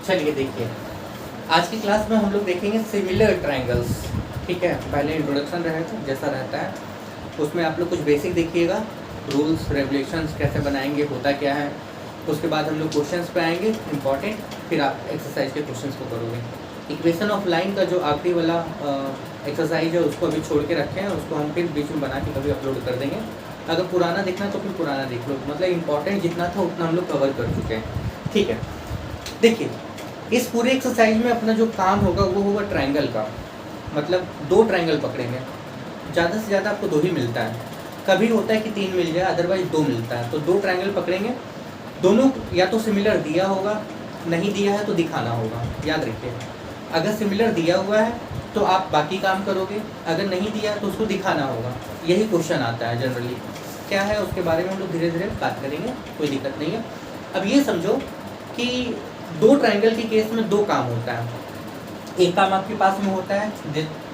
चलिए देखिए, आज की क्लास में हम लोग देखेंगे सिमिलर ट्रायंगल्स। ठीक है, पहले इंट्रोडक्शन रहेगा जैसा रहता है, उसमें आप लोग कुछ बेसिक देखिएगा, रूल्स रेगुलेशंस कैसे बनाएंगे, होता क्या है। उसके बाद हम लोग क्वेश्चंस पे आएंगे इंपॉर्टेंट, फिर आप एक्सरसाइज के क्वेश्चंस को करोगे। इक्वेशन ऑफ लाइन का जो आखिरी वाला एक्सरसाइज है उसको अभी छोड़ के रखें हैं, उसको हम फिर बीच में बना के कभी अपलोड कर देंगे। अगर पुराना देखना तो फिर पुराना देख लो, मतलब इंपॉर्टेंट जितना था उतना हम लोग कवर कर चुके हैं। ठीक है, देखिए इस पूरे एक्सरसाइज में अपना जो काम होगा वो होगा ट्रायंगल का, मतलब दो ट्रायंगल पकड़ेंगे, ज़्यादा से ज़्यादा आपको दो ही मिलता है, कभी होता है कि तीन मिल जाए, अदरवाइज दो मिलता है। तो दो ट्रायंगल पकड़ेंगे, दोनों या तो सिमिलर दिया होगा, नहीं दिया है तो दिखाना होगा। याद रखिए, अगर सिमिलर दिया हुआ है तो आप बाकी काम करोगे, अगर नहीं दिया है तो उसको दिखाना होगा। यही क्वेश्चन आता है जनरली। क्या है उसके बारे में हम लोग धीरे धीरे बात करेंगे, कोई दिक्कत नहीं है। अब ये समझो कि दो ट्रायंगल के केस में दो काम होता है। एक काम आपके पास में होता है,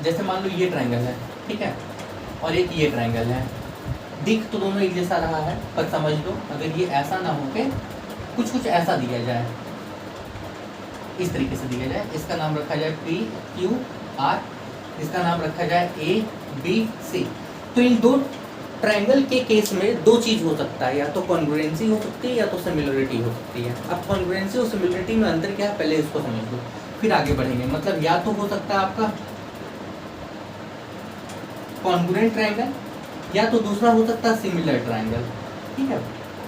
जैसे मान लो ये ट्रायंगल है, ठीक है, और एक ये ट्रायंगल है। दिख तो दोनों एक जैसा रहा है, पर समझ लो अगर ये ऐसा ना हो के कुछ ऐसा दिया जाए, इस तरीके से दिया जाए, इसका नाम रखा जाए पी क्यू आर, इसका नाम रखा जाए ए बी सी। तो इन दो ट्रायंगल के केस में दो चीज़ हो सकता है, या तो कॉन्ग्रुएंसी हो सकती है या तो सिमिलरिटी हो सकती है। अब कॉन्ग्रुएंसी और सिमिलरिटी में अंतर क्या है पहले इसको समझ लो, फिर आगे बढ़ेंगे। मतलब या तो हो सकता है आपका कॉन्ग्रुएंट ट्रायंगल, या तो दूसरा हो सकता है सिमिलर ट्रायंगल। ठीक है,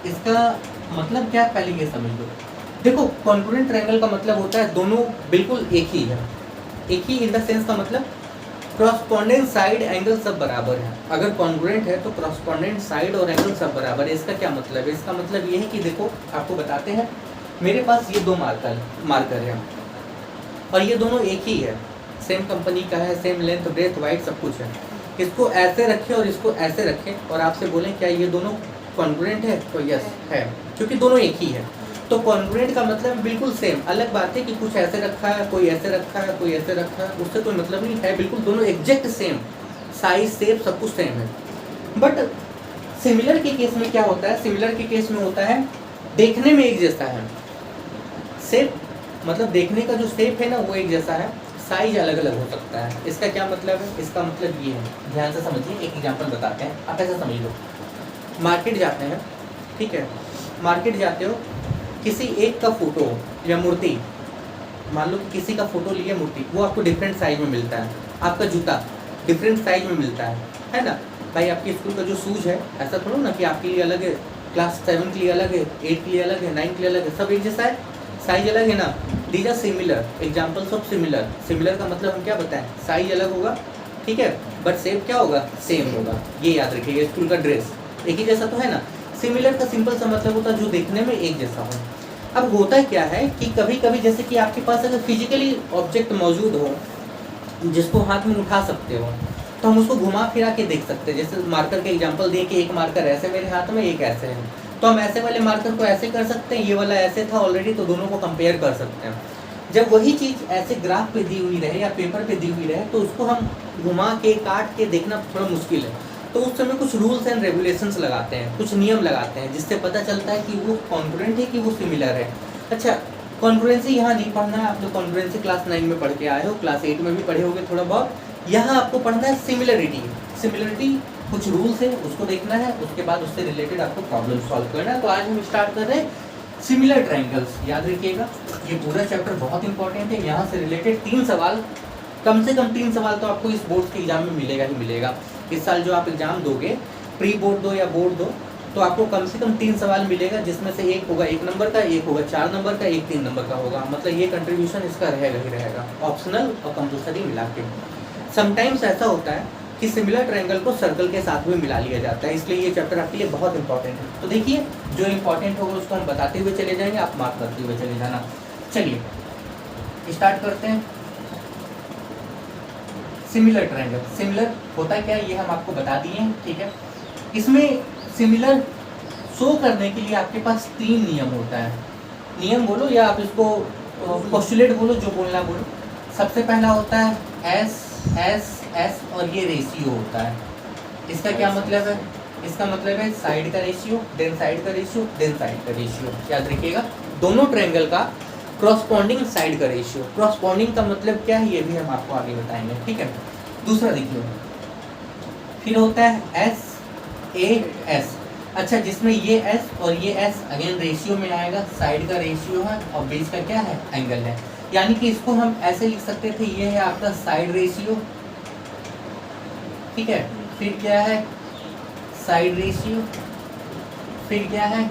इसका मतलब क्या है पहले ये समझ लो। देखो, कॉन्ग्रुएंट ट्रायंगल का मतलब होता है दोनों बिल्कुल एक ही है। एक ही इन द सेंस का मतलब क्रॉसपोंडेंट साइड एंगल सब बराबर है। अगर कॉन्ग्रुएंट है तो क्रॉसपोंडेंट साइड और एंगल सब बराबर है। इसका क्या मतलब है? इसका मतलब ये है कि देखो आपको बताते हैं, मेरे पास ये दो मार्कर है और ये दोनों एक ही है, सेम कंपनी का है, सेम लेंथ ब्रेथ वाइड सब कुछ है। इसको ऐसे रखें और इसको ऐसे रखें और आपसे बोलें क्या ये दोनों कॉन्ग्रुएंट है, तो यस है, क्योंकि दोनों एक ही है। तो कॉन्ग्रुएंट का मतलब बिल्कुल सेम। अलग बात है कि कुछ ऐसे रखा है, कोई ऐसे रखा है, कोई ऐसे रखा है, उससे कोई मतलब नहीं है, बिल्कुल दोनों एग्जैक्ट सेम, साइज शेप सब कुछ सेम है। बट सिमिलर के केस में क्या होता है? सिमिलर के केस में होता है देखने में एक जैसा है, शेप मतलब देखने का जो शेप है ना वो एक जैसा है, साइज अलग अलग हो सकता है। इसका क्या मतलब है? इसका मतलब ये है, ध्यान से समझिए, एक एग्जाम्पल बताते हैं, आप ऐसा समझ लो। मार्केट जाते हैं, ठीक है, मार्केट जाते हो, किसी एक का फोटो या मूर्ति, मान लो कि किसी का फोटो लिए मूर्ति, वो आपको डिफरेंट साइज में मिलता है। आपका जूता डिफरेंट साइज में मिलता है ना भाई। आपके स्कूल का जो शूज़ है, ऐसा थोड़ा ना कि आपके लिए अलग है, क्लास 7 के लिए अलग है, 8 के लिए अलग है, 9 के लिए अलग है, सब एक जैसा है, साइज अलग है ना। These are similar examples of similar. Similar का मतलब हम क्या बताएं? साइज अलग होगा, ठीक है, बट शेप क्या होगा? सेम होगा। ये याद रखिएगा, स्कूल का ड्रेस एक ही जैसा तो है ना। सिमिलर का सिंपल सा मतलब होता है जो देखने में एक जैसा हो। अब होता क्या है कि कभी कभी जैसे कि आपके पास अगर फिजिकली ऑब्जेक्ट मौजूद हो जिसको हाथ में उठा सकते हो, तो हम उसको घुमा फिरा के देख सकते हैं। जैसे मार्कर के एग्जांपल दिए कि एक मार्कर ऐसे मेरे हाथ में, एक ऐसे है, तो हम ऐसे वाले मार्कर को ऐसे कर सकते हैं, ये वाला ऐसे था ऑलरेडी, तो दोनों को कंपेयर कर सकते हैं। जब वही चीज़ ऐसे ग्राफ पे दी हुई रहे या पेपर पे दी हुई रहे तो उसको हम घुमा के काट के देखना थोड़ा मुश्किल है। तो उस समय कुछ रूल्स एंड रेगुलेशंस लगाते हैं, कुछ नियम लगाते हैं, जिससे पता चलता है कि वो कॉन्ग्रुएंट है कि वो सिमिलर है। अच्छा, कॉन्ग्रुएंसी यहाँ नहीं पढ़ना है, आप लोग कॉन्ग्रुएंसी क्लास 9 में पढ़ के आए हो, क्लास 8 में भी पढ़े होगे थोड़ा बहुत। यहाँ आपको पढ़ना है सिमिलरिटी। सिमिलरिटी कुछ रूल्स है, उसको देखना है, उसके बाद उससे रिलेटेड आपको प्रॉब्लम सॉल्व करना है। तो आज हम स्टार्ट कर रहे हैं सिमिलर ट्रायंगल्स। याद रखिएगा, ये पूरा चैप्टर बहुत इंपॉर्टेंट है। यहाँ से रिलेटेड 3 सवाल, कम से कम 3 सवाल तो आपको इस बोर्ड के एग्जाम में मिलेगा ही मिलेगा। इस साल जो आप एग्जाम दोगे, प्री बोर्ड दो या बोर्ड दो, तो आपको कम से कम 3 सवाल मिलेगा, जिसमें से एक होगा 1 नंबर का, एक होगा 4 नंबर का, एक 3 नंबर का होगा। मतलब ये कंट्रीब्यूशन इसका रहेगा ही रहेगा, ऑप्शनल और कंपल्सरी मिला के। समटाइम्स ऐसा होता है कि सिमिलर ट्रायंगल को सर्कल के साथ भी मिला लिया जाता है, इसलिए ये चैप्टर आपके लिए बहुत इंपॉर्टेंट है। तो देखिए, जो इंपॉर्टेंट होगा उसको हम बताते हुए चले जाएंगे, आप मार्क करते हुए चले जाना। चलिए स्टार्ट करते हैं। सिमिलर ट्रायंगल, सिमिलर होता क्या है ये हम आपको बता दिए हैं, ठीक है। इसमें सिमिलर शो करने के लिए आपके पास 3 नियम होता है। नियम बोलो या आप इसको पोस्टुलेट बोलो, जो बोलना बोलो। सबसे पहला होता है एस एस एस और ये रेशियो होता है। इसका क्या मतलब है? इसका मतलब है साइड का रेशियो, देन साइड का रेशियो, देन साइड का रेशियो। याद रखिएगा, दोनों ट्रायंगल का क्रॉसपॉन्डिंग साइड का रेशियो। क्रॉसपॉन्डिंग का मतलब क्या है ये भी हम आपको आगे बताएंगे, ठीक है। दूसरा देखिए, फिर होता है एस ए एस। अच्छा, जिसमें ये एस और ये एस अगेन रेशियो में आएगा, साइड का रेशियो है और बेस का क्या है, एंगल है। यानी कि इसको हम ऐसे लिख सकते थे, ये है आपका साइड रेशियो, ठीक है। फिर क्या है, साइड रेशियो, फिर क्या है,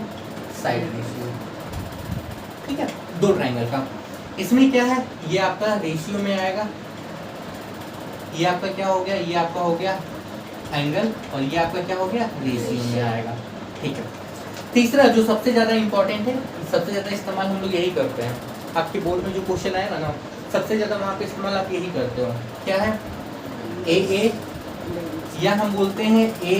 साइड रेशियो, ठीक है, दो ट्रायंगल का। इसमें क्या है, ये आपका रेशियो में आएगा, ये आपका क्या हो गया, ये आपका हो गया एंगल, और ये आपका क्या हो गया, रेशियो में आएगा, ठीक है। तीसरा जो सबसे ज़्यादा इंपॉर्टेंट है, सबसे ज़्यादा इस्तेमाल हम लोग यही करते हैं, आपके बोर्ड में जो क्वेश्चन आएगा ना, सबसे ज़्यादा वहाँ पे इस्तेमाल आप यही करते हो, क्या है, ए, या हम बोलते हैं ए।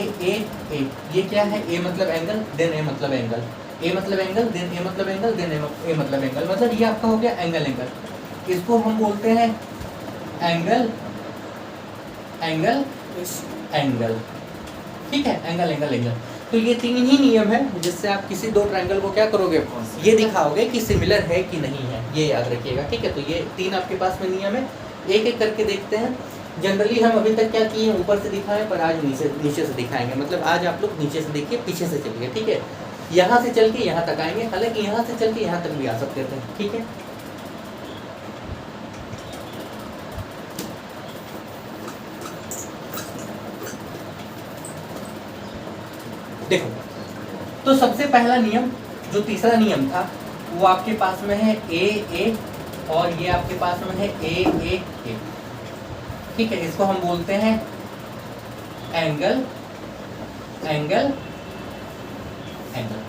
ये क्या है, ए मतलब एंगल, देन ए मतलब एंगल, ए मतलब एंगल, देन ए मतलब एंगल, देन ए मतलब एंगल, मतलब ये आपका हो गया एंगल एंगल। इसको हम बोलते हैं एंगल एंगल एंगल, ठीक है, एंगल एंगल एंगल। तो ये तीन ही नियम है जिससे आप किसी दो ट्रायंगल को क्या करोगे, ये दिखाओगे कि सिमिलर है कि नहीं है, ये याद रखिएगा, ठीक है। तो ये तीन आपके पास में नियम है, एक एक करके देखते हैं। जनरली हम अभी तक क्या किए, ऊपर से दिखाएं, पर आज नीचे से दिखाएंगे। मतलब आज आप लोग नीचे से देखिए, पीछे से चलिए, ठीक है। यहाँ से चल के यहाँ तक आएंगे, हालांकि यहाँ से चल के यहाँ तक भी आ सकते थे, ठीक है। देखो, तो सबसे पहला नियम, जो तीसरा नियम था, वो आपके पास में है ए, और ये आपके पास में है ए, ठीक है। इसको हम बोलते हैं एंगल एंगल एंगल,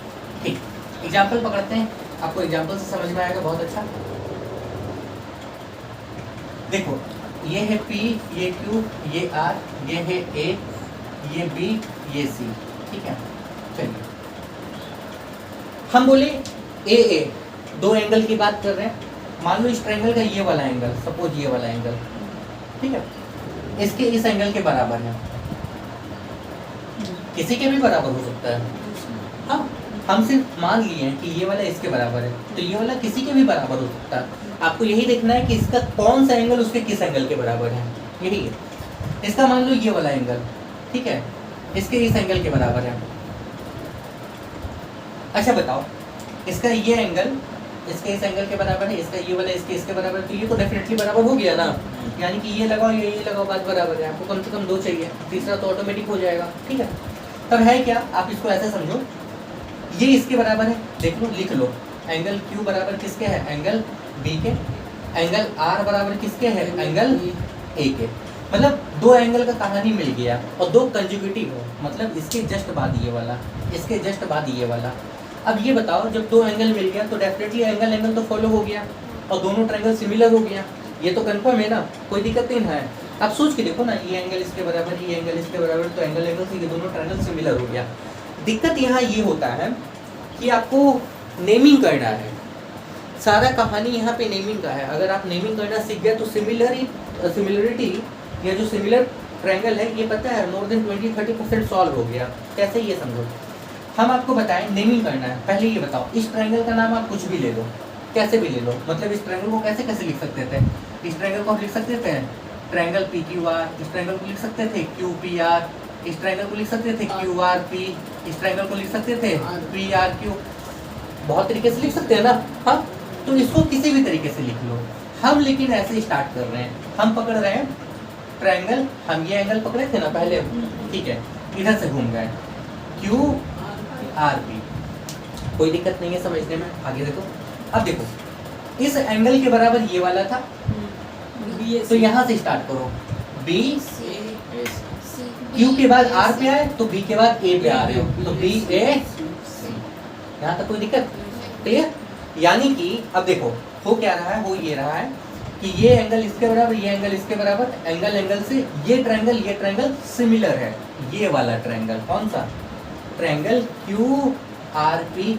ठीक। एग्जाम्पल पकड़ते हैं, आपको एग्जाम्पल से समझ में आएगा बहुत अच्छा। देखो, ये है P, ये Q, ये R, ये है A, ये B, ये C, ठीक है। चलिए, हम बोले ए, दो एंगल की बात कर रहे हैं। मान लो इस ट्रायंगल का ये वाला एंगल, सपोज ये वाला एंगल, ठीक है, इसके इस एंगल के बराबर है, किसी के भी बराबर हो सकता है। हाँ, हम सिर्फ मान लिए हैं कि ये वाला इसके बराबर है, तो ये वाला किसी के भी बराबर हो सकता है। आपको यही देखना है कि इसका कौन सा एंगल उसके किस एंगल के बराबर है, यही है। इसका मान लो ये वाला एंगल, ठीक है, इसके इस एंगल के बराबर है। अच्छा बताओ, इसका ये एंगल इसके इस एंगल के बराबर है, इसका ये वाला इसके बराबर है, तो ये तो डेफिनेटली बराबर हो गया ना। यानी कि ये लगाओ ये लगाओ, बात बराबर है। आपको कम से कम दो चाहिए, तीसरा तो ऑटोमेटिक हो जाएगा, ठीक है। तब है क्या, आप इसको ऐसे समझो, ये इसके बराबर है, देख लो, लिख लो, एंगल Q बराबर किसके है, एंगल B के। एंगल R बराबर किसके है, एंगल A के। मतलब दो एंगल का कहानी मिल गया, और दो कंजुगेटिव हो, मतलब इसके जस्ट बाद ये वाला, इसके जस्ट बाद ये वाला। अब ये बताओ, जब दो एंगल मिल गया तो डेफिनेटली एंगल एंगल तो फॉलो हो गया, और दोनों ट्रायंगल सिमिलर हो गया, ये तो कंफर्म है ना, कोई दिक्कत नहीं है। आप सोच के देखो ना, ये एंगल इसके बराबर, ये एंगल इसके बराबर, तो एंगल एंगल से ये दोनों ट्रायंगल सिमिलर हो गया। दिक्कत यहाँ ये होता है कि आपको नेमिंग करना है, सारा कहानी यहाँ पे नेमिंग का है। अगर आप नेमिंग करना सीख गए तो सिमिलरिटी या जो सिमिलर ट्रायंगल है, ये पता है मोर देन 20-30% सॉल्व हो गया। कैसे, ये समझो। हम आपको बताएं नेमिंग करना है, पहले ये बताओ, इस ट्रायंगल का नाम आप कुछ भी ले लो, कैसे भी ले लो। मतलब इस ट्रायंगल को कैसे कैसे लिख सकते थे, इस ट्रायंगल को हम लिख सकते थे ट्रायंगल PQR, इस ट्रायंगल को लिख सकते थे QPR, इस ट्रायंगल को लिख सकते थे QRP, इस ट्रायंगल को लिख सकते थे PRQ। बहुत तरीके से लिख सकते हैं ना। हाँ, तो इसको किसी भी तरीके से लिख लो। हम लेकिन ऐसे स्टार्ट कर रहे हैं, हम पकड़ रहे हैं ट्रायंगल, हम ये एंगल पकड़े थे ना पहले, ठीक है, इधर से घूम गए QRP, कोई दिक्कत नहीं है समझने में। आगे देखो, अब देखो, इस एंगल के बराबर ये वाला था, तो यहाँ से स्टार्ट करो, B Q के बाद R पे आए तो B के बाद A पे आ रहे हो, तो BA, यहाँ तक कोई दिक्कत, क्लियर। यानी कि अब देखो हो क्या रहा है, वो ये रहा है कि ये एंगल इसके बराबर, ये एंगल इसके बराबर, एंगल एंगल से ये ट्रायंगल सिमिलर है। ये वाला ट्रायंगल कौन सा, triangle QRP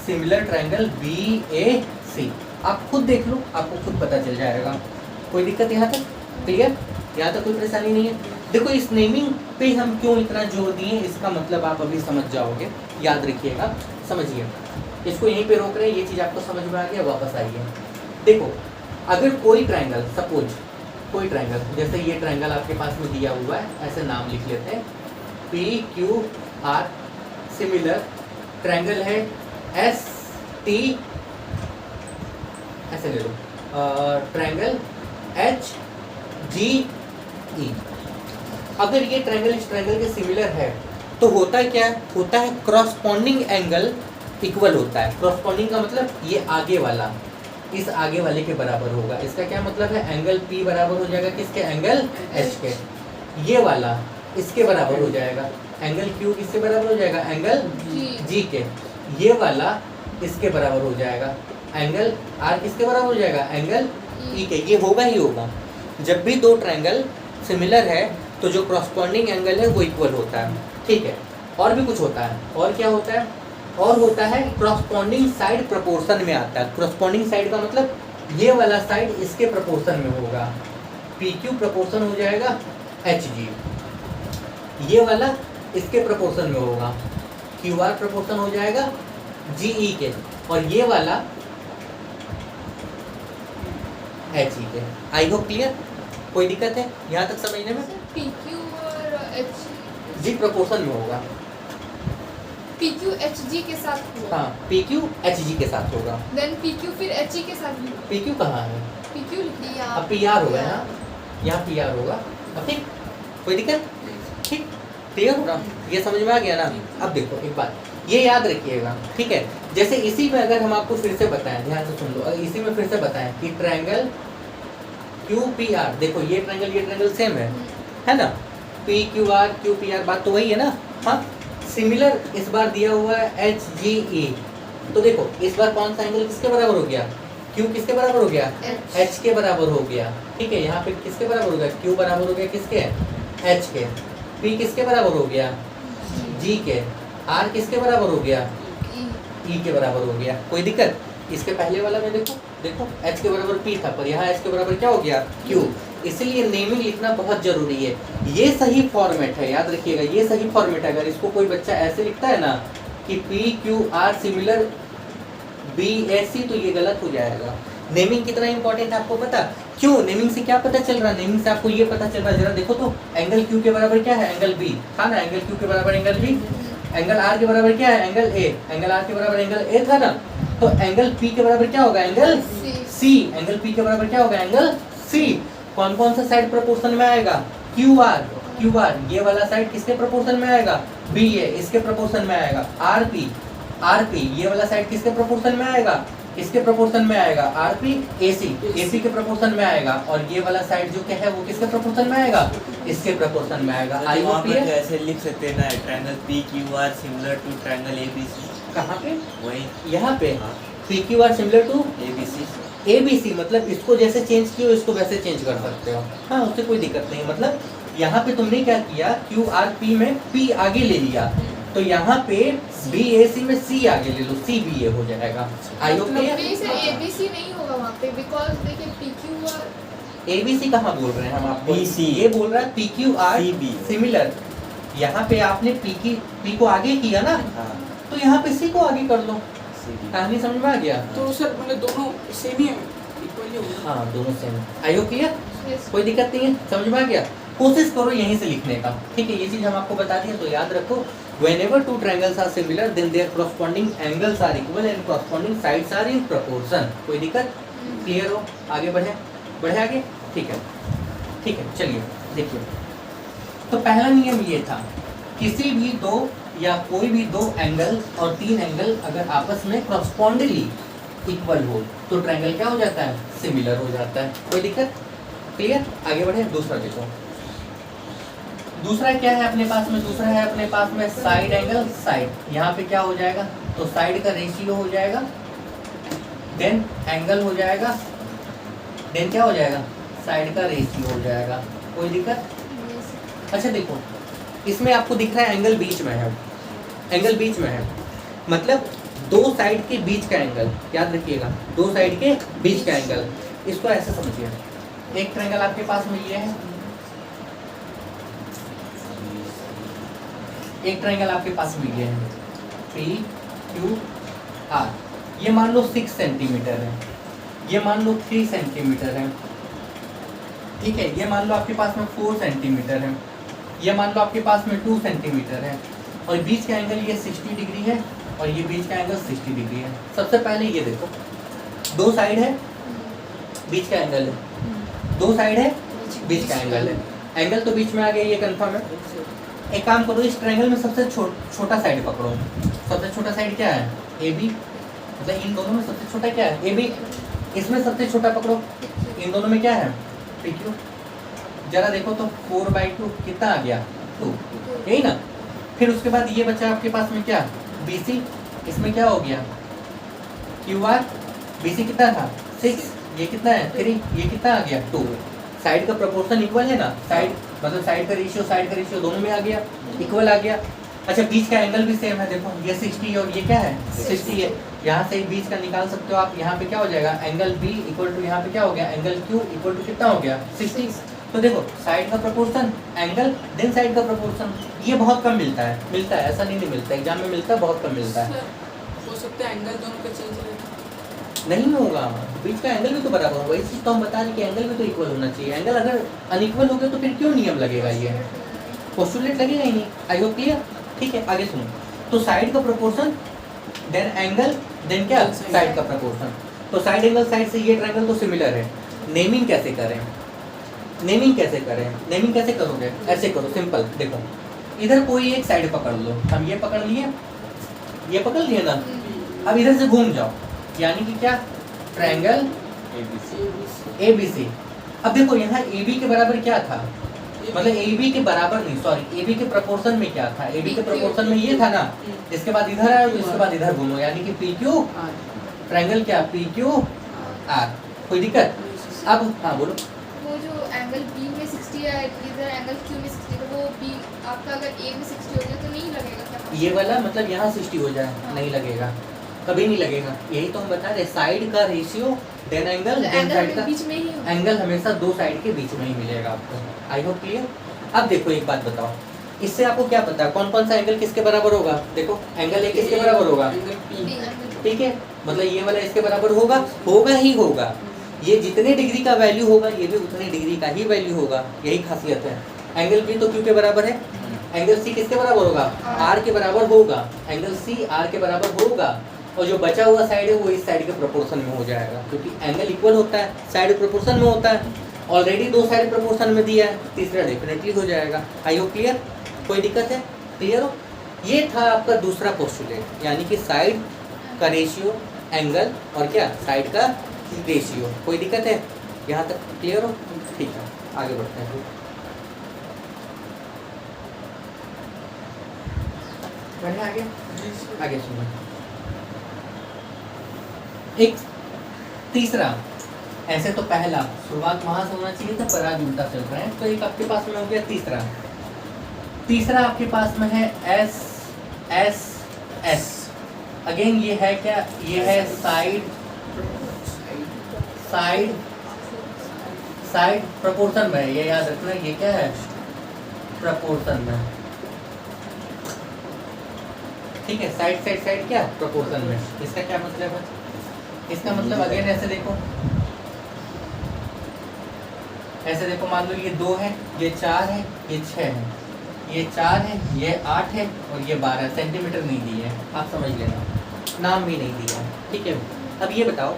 similar triangle BAC। आप खुद देख लो, आपको खुद पता चल जाएगा। कोई दिक्कत यहाँ तक, क्लियर, यहाँ तक कोई परेशानी नहीं है। देखो, इस नेमिंग पे हम क्यों इतना जोर दिए, इसका मतलब आप अभी समझ जाओगे, याद रखिएगा, समझिए। इसको यहीं पे रोक रहे हैं, ये चीज़ आपको समझ में आ गया, वापस आइए। देखो अगर कोई ट्रायंगल, सपोज कोई ट्रायंगल, जैसे ये ट्रायंगल आपके पास में दिया हुआ है, ऐसे नाम लिख लेते हैं, P Q R, similar triangle है एस टी, ऐसे ले लो, ट्रायंगल एच जी ई। अगर ये ट्रायंगल इस ट्रायंगल के सिमिलर है तो होता क्या है, होता है क्रॉसपॉन्डिंग एंगल इक्वल होता है। क्रॉसपॉन्डिंग का मतलब ये आगे वाला इस आगे वाले के बराबर होगा। इसका क्या मतलब है, एंगल P बराबर हो जाएगा किसके, एंगल H के। ये वाला इसके बराबर हो जाएगा, एंगल Q किसके बराबर हो जाएगा, एंगल G के। ये वाला इसके बराबर हो जाएगा, एंगल R किसके बराबर हो जाएगा, एंगल E के। ये होगा ही होगा। जब भी दो ट्रायंगल सिमिलर है तो जो क्रॉसपॉन्डिंग एंगल है वो इक्वल होता है, ठीक है। और भी कुछ होता है, और क्या होता है, और होता है क्रॉसपॉन्डिंग साइड प्रोपोर्शन में आता है। क्रॉसपॉन्डिंग साइड का मतलब ये वाला साइड इसके प्रोपोर्शन में होगा, पी क्यू प्रोपोर्शन हो जाएगा एच जी, ये वाला इसके प्रोपोर्शन में होगा, क्यू आर प्रोपोर्शन हो जाएगा जी ई के, और ये वाला एच ई के। आई होप क्लियर, कोई दिक्कत है यहाँ तक समझने में? पी क्यू और एच जी प्रोपोर्शन में होगा, पी क्यू एच जी के साथ हुआ। हाँ पी क्यू एच जी के साथ होगा। देन पी क्यू फिर एच ई के साथ भी हुआ। पी क्यू कहाँ है, पी क्यू लिख दिया, अब पी आर होगा ना, यहाँ पी आर होगा। अब ठीक, कोई दिक्कत, ठीक क्लियर होगा, ये समझ में आ गया ना? अब देखो एक बात ये याद रखिएगा, ठीक है। जैसे इसी में अगर हम आपको फिर से बताएं, ध्यान से सुन लो, अगर इसी में फिर से बताएं कि ट्रायंगल क्यू पी आर, देखो ये ट्रायंगल सेम है ना, पी क्यू आर, बात तो वही है ना। हाँ सिमिलर इस बार दिया हुआ है एच जी ई, तो देखो इस बार कौन सा एंगल किसके बराबर हो गया, क्यू किसके बराबर हो गया, एच के बराबर हो गया, ठीक है। यहाँ पे किसके बराबर हो गया, क्यू बराबर हो गया किसके, एच के। पी किसके बराबर हो गया, जी के। आर किसके बराबर हो गया, ई के बराबर हो गया। कोई दिक्कत? इसके पहले वाला में देखो, देखो एच के बराबर पी था, पर यहाँ एच के बराबर क्या हो गया, क्यू। इसलिए नेमिंग लिखना बहुत जरूरी है। ये सही फॉर्मेट है, याद रखिएगा, ये सही फॉर्मेट है। अगर इसको कोई बच्चा ऐसे लिखता है ना कि P Q R similar B S C, तो ये गलत हो जाएगा। नेमिंग कितना इंपॉर्टेंट है आपको पता? क्यों? नेमिंग से क्या पता चल रहा है, नेमिंग से आपको ये पता चल रहा है, जरा देखो तो, एंगल क्यू के बराबर क्या है, एंगल बी था ना, एंगल क्यू के बराबर एंगल बी, एंगल आर के बराबर क्या है, एंगल ए, एंगल आर के बराबर एंगल ए था ना, तो एंगल पी के बराबर क्या होगा, एंगल सी, एंगल पी के बराबर क्या होगा, एंगल सी। कौन कौन सा साइड प्रोपोर्शन में आएगा, क्यू आर, ये वाला साइड किसके प्रोपोर्शन में आएगा, बी ए, इसके प्रोपोर्शन में आएगा। आर पी, ये वाला साइड किसके प्रोपोर्शन में आएगा, इसके प्रोपोर्शन में आएगा। आर पी ए सी के प्रोपोर्शन में आएगा। और ये वाला साइड जो क्या है वो किसके प्रोपोर्शन में आएगा, इसके प्रोपोर्शन में आएगा। I hope clear? ऐसे लिख सकते हैं ना, triangle P Q R similar to triangle ABC. कहाँ पे, वही यहाँ पे, P Q R similar to ABC. ABC, मतलब इसको जैसे चेंज किया इसको वैसे चेंज कर सकते हो, हाँ उससे कोई दिक्कत नहीं। मतलब यहाँ पे तुमने क्या किया, QRP में P आगे ले लिया, तो यहाँ पे BAC में C आगे ले लो, CBA हो जाएगा। आई होप क्लियर? ABC नहीं होगा वहाँ पे, बिकॉज देखिए PQ और ABC कहाँ बोल रहे हैं हम आपको, BC, ये बोल रहा है PQR CB सिमिलर। यहाँ पे आपने P को आगे किया ना, हाँ तो यहाँ पे C को आगे कर लो। CB। कहानी समझ में आ गया? तो सर मतलब दोनों सेम ही है, इक्वली होगा। हाँ दोनों सेम। आई होप क्लियर? yes, कोई दिक्कत नहीं है, समझ में आ गया? कोशिश करो यहीं से लिखने का, ठीक है। ये चीज हम आपको बता दिए, तो याद रखो, whenever two triangles are similar then their corresponding angles are equal and corresponding sides are in proportion। कोई दिक्कत? क्लियर हो? आगे बढ़े आगे, ठीक है। चलिए देखिए, तो पहला नियम ये था, किसी भी दो या कोई भी दो एंगल और तीन एंगल अगर आपस में correspondingly इक्वल हो तो ट्रायंगल क्या हो जाता है, सिमिलर हो जाता है। कोई दिक्कत? क्लियर? आगे बढ़े। दूसरा देखो, दूसरा क्या है अपने पास में, दूसरा है अपने पास में साइड एंगल। साइड यहाँ पे क्या हो जाएगा, तो साइड का रेशियो हो जाएगा, देन एंगल हो जाएगा, देन क्या हो जाएगा, साइड का रेशियो हो जाएगा। कोई दिक्कत? अच्छा देखो, इसमें आपको दिख रहा है एंगल बीच में है, एंगल बीच में है, मतलब दो साइड के बीच का एंगल। याद रखिएगा, दो साइड के बीच का एंगल। इसको ऐसे समझिए, एक ट्रायंगल आपके पास में ये है, एक ट्रायंगल आपके पास में ये है, P Q R, ये मान लो 6 सेंटीमीटर है। ये मान लो 3 सेंटीमीटर है, ठीक है। ये मान लो आपके पास में 4 सेंटीमीटर है, ये मान लो आपके पास में 2 सेंटीमीटर है, और बीच का एंगल ये 60 डिग्री है और ये बीच का एंगल 60 डिग्री है। सबसे पहले ये देखो, दो साइड है, बीच का एंगल है, दो साइड है, बीच का एंगल है। एंगल तो बीच में आ गया, ये कंफर्म है। एक काम करो, इस ट्रायंगल में सबसे छोटा साइड पकड़ो। सबसे छोटा साइड क्या है? ए बी, मतलब इन दोनों में सबसे छोटा क्या है? A B. इसमें सबसे छोटा पकड़ो, इन दोनों में क्या है? P Q. जरा देखो तो 4/2 कितना आ गया? 2, यही ना। फिर उसके बाद ये बचा आपके पास में क्या? B C. इसमें क्या हो गया? Q R. बी सी कितना था? 6, ये कितना है? 3, ये कितना आ गया? 2। साइड का प्रोपोर्शन इक्वल है ना, साइड मतलब साइड का रेशियो दोनों में आ गया, इक्वल आ गया। अच्छा, बीच का एंगल भी सेम है, देखो ये 60 और ये क्या है? 60 है। यहाँ से बीच का निकाल सकते हो आप। यहाँ पे क्या हो जाएगा? एंगल बी इक्वल टू यहाँ पे क्या हो गया? एंगल क्यू इक्वल टू कितना हो गया? 60। तो देखो साइड का प्रोपोर्शन, एंगल देन साइड का प्रोपोर्शन, ये बहुत कम मिलता है, ऐसा नहीं मिलता, एग्जाम में मिलता है, बहुत कम मिलता है। हो सकता है एंगल दोनों का चेंज रहे। नहीं होगा, बीच का एंगल भी तो बराबर होगा। इस चीज़ तो हम बता रहे कि एंगल भी तो इक्वल होना चाहिए। एंगल अगर अनइक्वल हो गया तो फिर क्यों नियम लगेगा? ये पोस्टुलेट लगेगा ही नहीं। आई होप क्लियर? ठीक है, आगे सुनो। तो साइड का प्रोपोर्शन, देन एंगल, देन क्या? साइड का प्रोपोर्शन। तो साइड एंगल साइड से ये ट्रायंगल तो सिमिलर है। नेमिंग कैसे करें? नेमिंग कैसे करोगे? ऐसे करो, सिंपल। देखो इधर कोई एक साइड पकड़ लो, हम ये पकड़ लिए, ये पकड़ लिए ना। अब इधर से घूम जाओ, यानी कि क्या? Triangle A B C. अब देखो यहाँ ए बी के बराबर क्या था? मतलब ए बी के बराबर नहीं, सॉरी, ए बी के प्रोपोर्शन में क्या था? ए बी के प्रोपोर्शन में ये था ना। इसके बाद इधर आए, इसके बाद इधर घूमो, यानी कि पी क्यू, ट्रायंगल क्या? P Q are. कोई दिक्कत? अब हाँ बोलो। वो जो एंगल बी में 60 है, इधर एंगल क्यू में 60, तो वो बी आपका अगर ए में 60 हो गया तो नहीं लगेगा क्या? ये वाला मतलब यहाँ 60 हो जाए, नहीं लगेगा, कभी नहीं लगेगा। यही तो हम बता रहे, साइड का ratio then angle, then side का बीच में ही होगा। एंगल हमेशा दो साइड के बीच में ही मिलेगा आपको। आई होप क्लियर? अब देखो एक बात बताओ, इससे आपको क्या पता है कौन कौन सा एंगल किसके बराबर होगा? देखो एंगल ए किसके बराबर होगा? Angle P. ठीक है, मतलब ये वाला इसके बराबर होगा, होगा ही होगा। ये जितने डिग्री का वैल्यू होगा ये भी उतने डिग्री का ही वैल्यू होगा, यही खासियत है। एंगल बी तो क्यू के बराबर है, एंगल सी किसके बराबर होगा? आर के बराबर होगा। एंगल सी आर के बराबर होगा, और जो बचा हुआ साइड है वो इस साइड के प्रोपोर्शन में हो जाएगा, क्योंकि एंगल इक्वल होता है, साइड प्रोपोर्शन में होता है। ऑलरेडी दो साइड प्रोपोर्शन में दिया है, तीसरा डेफिनेटली हो जाएगा। आई होप क्लियर? कोई दिक्कत है? क्लियर हो? ये था आपका दूसरा पोस्टुलेट, यानी कि साइड का रेशियो, एंगल और क्या? साइड का रेशियो। कोई दिक्कत है? यहाँ तक क्लियर हो? ठीक है, आगे बढ़ते हैं। बढ़िया, आगे सुनो। एक तीसरा, ऐसे तो पहला शुरुआत वहां से होना चाहिए था, पर आज उल्टा चल रहा है, तो एक आपके पास में हो गया तीसरा। तीसरा आपके पास में है एस एस एस। अगेन ये है क्या? ये है साइड साइड साइड प्रोपोर्शन में, ये याद रखना, ये क्या है? प्रोपोर्शन में। ठीक है, साइड साइड साइड क्या? प्रोपोर्शन में। इसका क्या मतलब है? इसका मतलब अगेन ऐसे देखो, ऐसे देखो, मान लो ये 2 है, ये 4 है, ये 6 है, ये 4 है, ये 8 है और ये 12। सेंटीमीटर नहीं दी है, आप समझ लेना, नाम भी नहीं दिया। ठीक है, अब ये बताओ,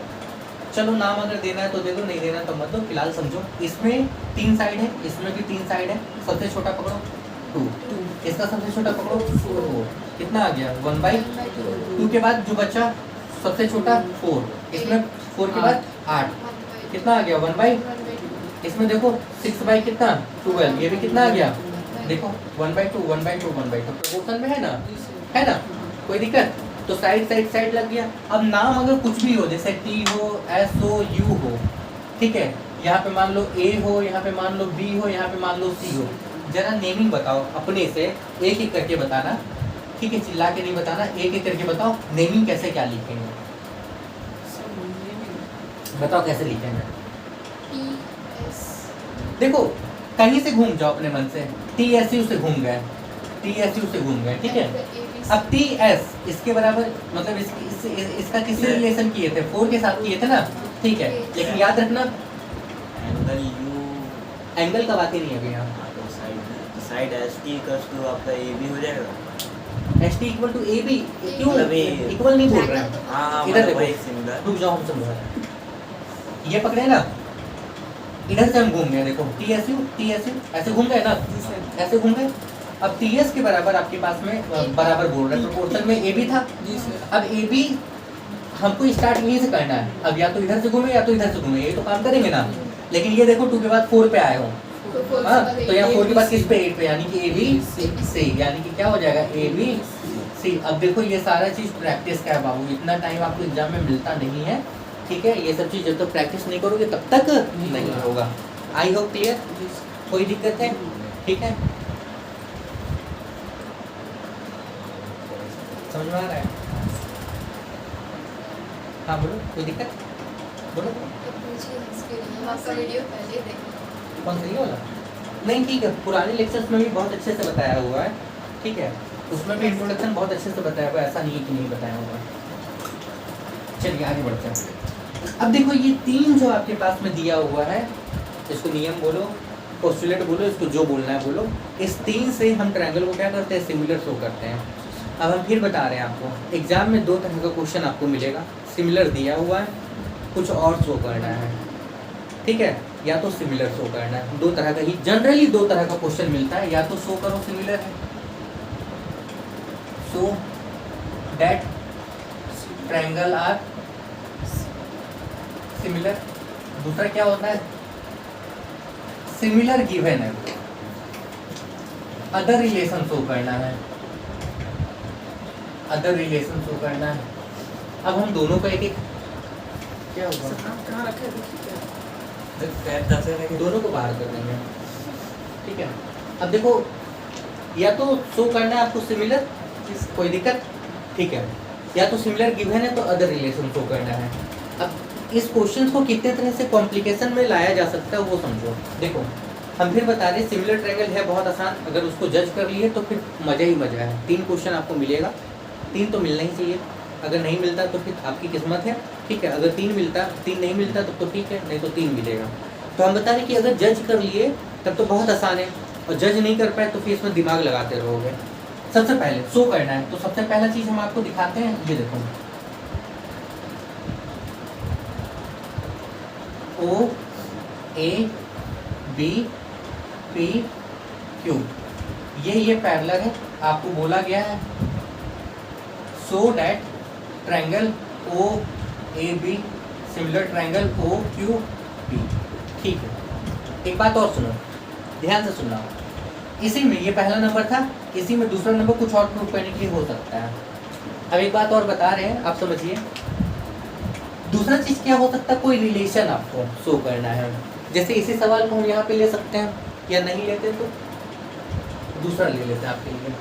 चलो नाम अगर देना है तो दे दो, नहीं देना तो मत दो, फिलहाल समझो। इसमें 3 साइड है, इसमें भी 3 साइड है। सबसे छोटा पकड़ो 2, इसका सबसे छोटा पकड़ो 4। कितना आ गया? 1/2 के बाद जो बचा सबसे छोटा 4, इसमें 4 के बाद 8, कितना आ गया? 1/, इसमें देखो 6 कितना? 12, ये भी कितना आ गया? देखो 1/2 1/2 1/2, प्रोपोर्शन में है ना, है ना? कोई दिक्कत? तो साइड साइड साइड लग गया। अब नाम अगर कुछ भी हो, जैसे टी हो, एस हो, यू हो, ठीक है, यहाँ पे मान लो ए हो, यहाँ पे मान लो बी हो, यहाँ पे मान लो सी हो। जरा नेमिंग बताओ अपने से, एक एक करके बताना, ठीक है, चिल्ला के नहीं बताना, एक एक करके बताओ नेमिंग कैसे, क्या लिखेंगे बताओ, कैसे लिखेंगे? PS देखो कहीं से घूम जाओ अपने मन से, TSU से घूम गए, TSU से घूम गए, ठीक है। अब TS इसके बराबर, मतलब इसका किससे रिलेशन किए थे? 4 के साथ किए थे ना, ठीक है, लेकिन याद रखना एंगल यू एंगल का बात ही नहीं है अभी यहाँ। साइड एस टी टू आपका ए बी हो जाएगा। H T equal to A B, क्यों मतलब ये- इक्वल नहीं बोल रहे हैं? हाँ इधर मतलब वही देखो, सिमिलर। रुक जाओ हम समझा रहे हैं। ये पकड़े ना, इधर से हम घूम गए, देखो टी एस यू ऐसे घूम गए ना, जी सर। ऐसे घूम गए। अब टी एस के बराबर आपके पास में बराबर बोल रहे हैं, प्रोपोर्शनल में ए बी था। जी सर। अब ए बी हमको स्टार्ट यहीं से करना है, अब या तो इधर से घूमे या तो इधर से घूमे, ये तो काम करेंगे ना। लेकिन ये देखो 2 के बाद 4 पे आए हो, तो फोर हाँ, से तो यहाँ A, 4 के B, बाद C। किस पे 8 पे, यानी कि ए बी सी, यानी कि क्या हो जाएगा ए बी सी। अब देखो ये सारा चीज़ प्रैक्टिस का है बाबू, इतना टाइम आपको एग्जाम में मिलता नहीं है, ठीक है। ये सब चीज़ जब तक प्रैक्टिस नहीं करोगे तब तक नहीं होगा। आई होप क्लियर, जी सर। कोई दिक्कत है? ठीक है, समझ में आ रहा है? हाँ बोलो, कोई दिक्कत? बोलो तो पूछिए इसके लिए, हम आपका वीडियो पहले देखें। कौन सा ये वाला? नहीं ठीक है, पुराने लेक्चर्स में भी बहुत अच्छे से बताया हुआ है, ठीक है। उसमें भी इंट्रोडक्शन बहुत अच्छे से बताया हुआ है, ऐसा नहीं है कि नहीं बताया हुआ है। चलिए आगे बढ़ते हैं। अब देखो ये 3 जो आपके पास में दिया हुआ है, इसको नियम बोलो, पोस्टुलेट बोलो, इसको जो बोलना है बोलो। इस 3 से हम ट्रायंगल को क्या करते हैं, सिमिलर शो करते हैं। अब हम फिर बता रहे हैं आपको, एग्जाम में 2 तरह का क्वेश्चन आपको मिलेगा। सिमिलर दिया हुआ है, कुछ और शो करना है, ठीक है, या तो सिमिलर शो करना है। 2 तरह का ही जनरली 2 तरह का क्वेश्चन मिलता है, या तो शो करो सिमिलर है, show that triangle are similar. दूसरा क्या होता है, सिमिलर गिवन है, अदर रिलेशन शो करना है, अदर रिलेशन शो करना है। अब हम दोनों का एक एक क्या होगा, सर आप कहाँ रखे हैं? देखिए क्या है। दोनों को बाहर कर देंगे, ठीक है। अब देखो या तो शो करना है आपको सिमिलर, कोई दिक्कत, ठीक है, या तो सिमिलर गिवन है तो अदर रिलेशन शो करना है। अब इस क्वेश्चन को कितने तरह से कॉम्प्लिकेशन में लाया जा सकता है वो समझो। देखो हम फिर बता रहे, सिमिलर ट्रायंगल है बहुत आसान, अगर उसको जज कर लिए तो फिर मज़ा ही मज़ा है। 3 क्वेश्चन आपको मिलेगा, 3 तो मिलना ही चाहिए, अगर नहीं मिलता तो फिर आपकी किस्मत है, ठीक है। अगर 3 नहीं मिलता तब तो ठीक है, नहीं तो 3 मिलेगा। तो हम बता रहे कि अगर जज कर लिए तब तो बहुत आसान है, और जज नहीं कर पाए तो फिर इसमें दिमाग लगाते रहोगे। सबसे पहले शो करना है, तो सबसे पहला चीज़ हम आपको दिखाते हैं, ये देखो O A B P Q, ये पैरेलल है। आपको बोला गया है so that triangle O A B similar triangle O Q P, ठीक है। एक बात और सुनो, ध्यान से सुनना, इसी में ये पहला नंबर था, इसी में दूसरा नंबर कुछ और प्रूफ करने के लिए हो सकता है। अब एक बात और बता रहे हैं, आप समझिए। दूसरा चीज़ क्या हो सकता है, कोई रिलेशन आपको शो करना है। जैसे इसी सवाल को हम यहाँ पे ले सकते हैं, या नहीं लेते तो दूसरा ले लेते हैं आपके लिए।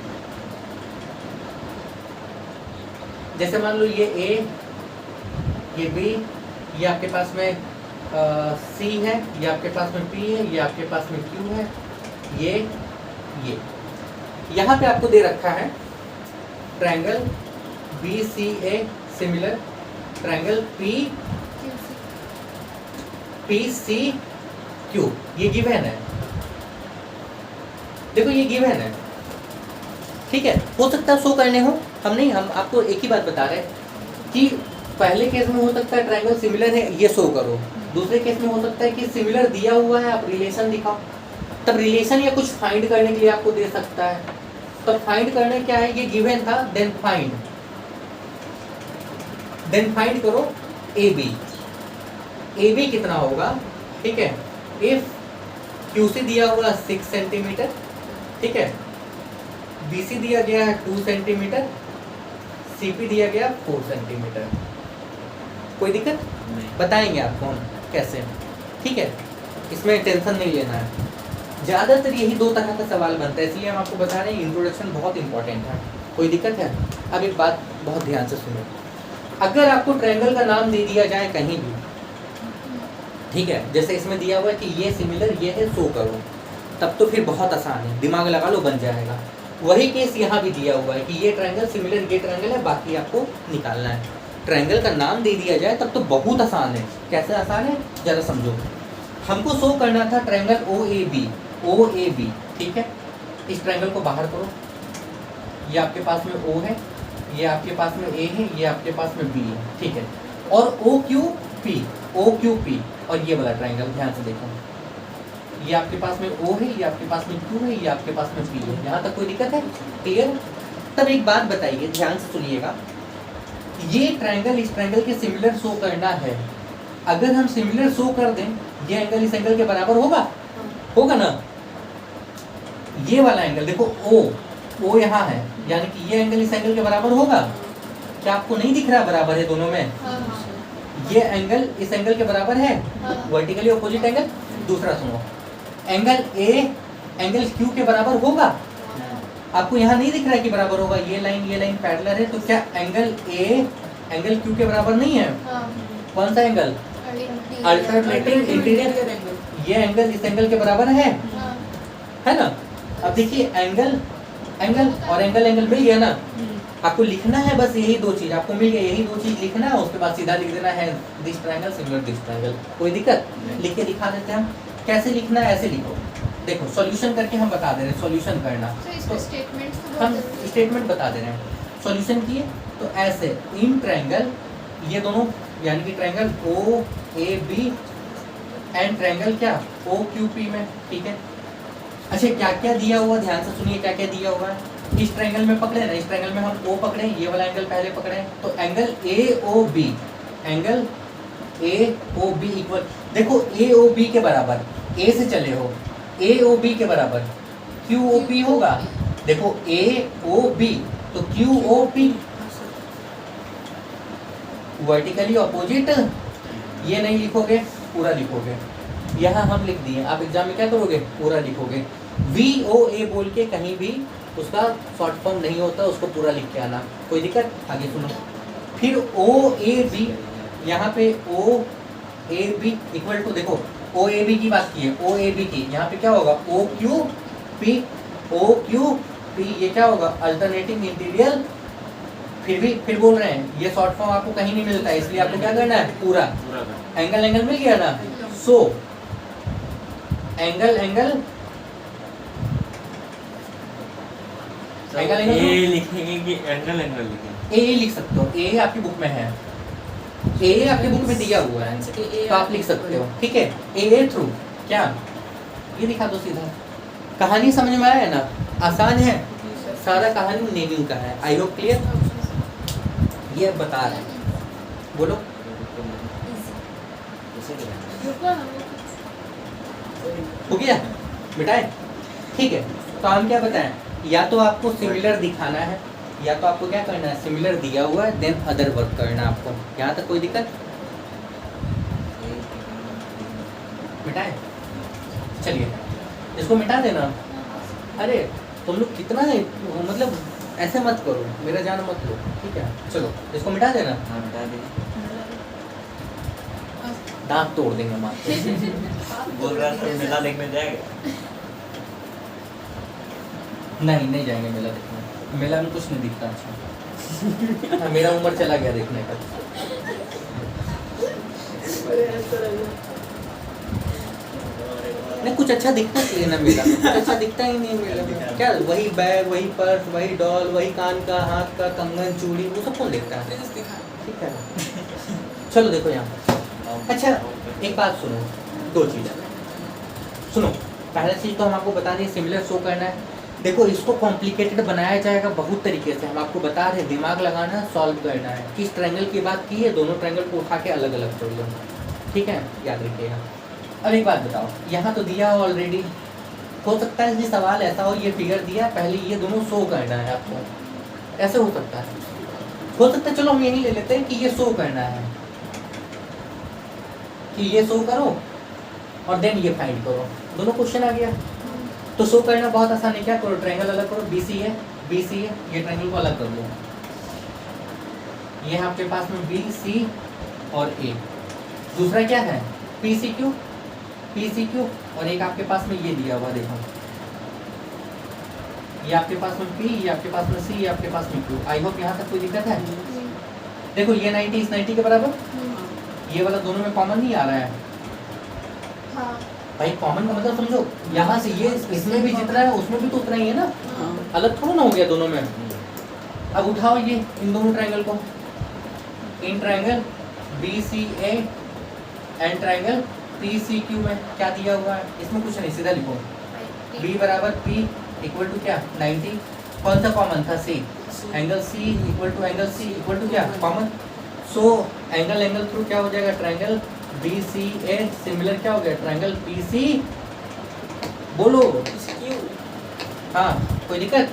जैसे मान लो ये ए, ये बी, ये आपके पास में सी है, ये आपके पास में पी है, ये आपके पास में क्यू है, ये यहाँ पे आपको दे रखा है triangle B C A similar triangle P C Q, ये गिवन है। देखो ये गिवन है, ठीक है। हो सकता है शो करने हो, हम आपको एक ही बात बता रहे हैं कि पहले केस में हो सकता है ट्रायंगल सिमिलर है, ये शो करो। दूसरे केस में हो सकता है कि सिमिलर दिया हुआ है, आप रिलेशन दिखाओ। तब रिलेशन या कुछ फाइंड करने के लिए आपको दे सकता है। तब फाइंड करना क्या है, ये गिवन था, देन फाइंड करो ए बी कितना होगा, ठीक है। इफ QC दिया हुआ 6 सेंटीमीटर, ठीक है, BC दिया गया है 2 सेंटीमीटर, CP दिया गया 4 सेंटीमीटर। कोई दिक्कत? बताएंगे आपको हम कैसे, ठीक है। इसमें टेंशन नहीं लेना है। ज़्यादातर यही 2 तरह का सवाल बनता है, इसलिए हम आपको बता रहे हैं इंट्रोडक्शन बहुत इंपॉर्टेंट है। कोई दिक्कत है? अब एक बात बहुत ध्यान से सुनो, अगर आपको ट्रायंगल का नाम दे दिया जाए कहीं भी, ठीक है, जैसे इसमें दिया हुआ है कि ये सिमिलर ये है, शो करो, तब तो फिर बहुत आसान है, दिमाग लगा लो, बन जाएगा। वही केस यहाँ भी दिया हुआ है कि ये ट्रायंगल सिमिलर ये ट्रायंगल है, बाकी आपको निकालना है। ट्रायंगल का नाम दे दिया जाए तब तो बहुत आसान है। कैसे आसान है जरा समझो। हमको शो करना था ट्रायंगल ओ ए बी, ठीक है। इस ट्रायंगल को बाहर करो, ये आपके पास में O है, ये आपके पास में A है, ये आपके पास में B है, ठीक है। और O Q P और ये वाला ट्रायंगल ध्यान से देखो, ये आपके पास में O है, ये आपके पास में Q है, ये आपके पास में P है। यहाँ तक कोई दिक्कत है? क्लियर? तब एक बात बताइए, ध्यान से सुनिएगा, ये ट्रायंगल इस ट्रायंगल के सिमिलर शो करना है। अगर हम सिमिलर शो कर दें, ये एंगल इस एंगल के बराबर होगा ना। ये वाला एंगल देखो O यहाँ है, यानी कि ये एंगल इस एंगल के बराबर होगा। क्या आपको नहीं दिख रहा बराबर है दोनों में? ये एंगल इस एंगल के बराबर है, वर्टिकली ऑपोजिट एंगल। दूसरा सुनो, एंगल A एंगल Q के बराबर होगा। आपको यहाँ नहीं दिख रहा है कि बराबर होगा, ये लाइन पैरेलल है, तो क्या एंगल A एंगल Q के बराबर नहीं है? कौन सा एंगल? Alternating interior. ये एंगल इस एंगल के बराबर है ना। अब देखिए एंगल और एंगल मिल गया ना। आपको लिखना है बस यही दो चीज, आपको मिल गया, यही दो चीज लिखना है। उसके बाद सीधा लिख देना है this triangle similar this triangle. कोई दिक्कत? लिख के दिखा देते हैं हम। कैसे लिखना है? ऐसे लिखो, देखो सॉल्यूशन करके हम बता दे रहे हैं सॉल्यूशन करना। तो हम स्टेटमेंट बता दे रहे हैं। सॉल्यूशन किए तो ऐसे इन ट्रायंगल, ये दोनों यानी कि triangle O A B and triangle क्या O Q P में, ठीक है। अच्छा क्या क्या दिया हुआ, ध्यान से सुनिए क्या क्या दिया हुआ है। इस ट्रायंगल में पकड़े ना, इस ट्रायंगल में हम O पकड़े, ये वाला एंगल पहले पकड़े, तो एंगल AOB इक्वल, देखो AOB के बराबर, A से चले हो, AOB के बराबर QOP होगा। देखो AOB तो QOP वर्टिकली ऑपोजिट, ये नहीं लिखोगे, पूरा लिखोगे। यहाँ हम लिख दिए, आप एग्जाम में क्या करोगे? पूरा लिखोगे। VOA बोल के कहीं भी उसका शॉर्ट फॉर्म नहीं होता, उसको पूरा लिख के आना। कोई दिक्कत? आगे सुनो। फिर OAB, यहाँ पे OAB इक्वल टू, देखो OAB की बात की है, OAB की, यहाँ पे क्या होगा? OQP ये क्या होगा? Alternating interior. फिर बोल रहे हैं ये शॉर्ट फॉर्म आपको कहीं नहीं मिलता है, इसलिए आपको क्या करना है? पूरा एंगल मिल गया ना। सो एंगल लिखेंगे कि एंगल लिखेंगे? ए लिख सकते हो, ए आपकी बुक में है, ए आपकी बुक में दिया हुआ है तो आप लिख सकते हो, ठीक है। ए थ्रू क्या, ये दिखा दो सीधा। कहानी समझ में आया ना? आसान है, सारा कहानी नेमिंग का है। आई होप क्लियर। ये बता रहे हैं, बोलो। हो गया मिटाए, ठीक है। तो हम क्या बताएं, या तो आपको सिमिलर दिखाना है, या तो आपको क्या करना है? सिमिलर दिया हुआ है देन अदर वर्क करना है आपको। यहाँ तक कोई दिक्कत? मिटाए, चलिए इसको मिटा देना। अरे तुम लोग कितना है, मतलब ऐसे मत करो, मेरा जान मत लो, ठीक है। चलो इसको मिटा देना। हाँ मिटा देंगे। दांत तोड़ देंगे मात्र। बोल रहा था मेला देखने जाएगा? नहीं जाएंगे मेला देखने, मेला में कुछ नहीं दिखता अच्छा। मेरा उम्र चला गया देखने का। नहीं कुछ अच्छा दिखता चाहिए ना मेला में, कुछ अच्छा दिखता ही नहीं मेला में। क्या वही बैग, वही पर्स, वही डॉल, वही कान का, हाथ का कंगन, चूड़ी, वो सब कौन देखता है? ठीक है चलो देखो यहाँ। अच्छा एक बात सुनो, दो चीज़ सुनो। पहला चीज़ तो हम आपको बता दें सिमिलर शो करना है। देखो इसको कॉम्प्लिकेटेड बनाया जाएगा बहुत तरीके से, हम आपको बता रहे हैं, दिमाग लगाना है, सॉल्व करना है। किस ट्रायंगल की बात की है, दोनों ट्रायंगल को उठा के अलग अलग कर लो, ठीक है, याद रखिएगा। अब एक बात बताओ, यहाँ तो दिया ऑलरेडी, हो सकता है ये सवाल ऐसा हो, ये फिगर दिया, पहले ये दोनों शो करना है आपको, ऐसे हो सकता है। हो सकता है चलो हम यही ले लेते हैं कि ये शो करना है, कि ये शो करो और देन ये फाइंड करो। दोनों क्वेश्चन आ गया। तो शो करना बहुत आसान है, क्या करो, ट्रायंगल अलग करो, BC है, ये ट्रायंगल को अलग कर लो। ये आपके पास में BC और A। दूसरा क्या है, PCQ और एक आपके पास में ये दिया हुआ, देखो ये आपके पास में P, ये आपके पास में C, ये आपके पास में Q। आई होप यहाँ तक कोई दिक्कत है? देखो ये 90 इस 90 के बराबर, ये वाला दोनों में कॉमन नहीं आ रहा है हाँ भाई। कॉमन का मतलब समझो, यहाँ से ये इसमें भी जितना है उसमें भी तो उतना ही है ना, अलग थोड़ा ना हो गया दोनों में। अब उठाओ ये इन दोनों ट्रायंगल को, in triangle BCA and triangle PCQ में क्या दिया हुआ है, इसमें कुछ नहीं, सीधा लिखो B बराबर P इक्वल टू क्या 90, कौन सा कॉमन था C, angle C equal to equal to क्या common. So angle angle through क्या हो जाएगा, ट्रायंगल BCA सिमिलर क्या हो गया ट्रायंगल PC, बोलो हाँ कोई दिक्कत,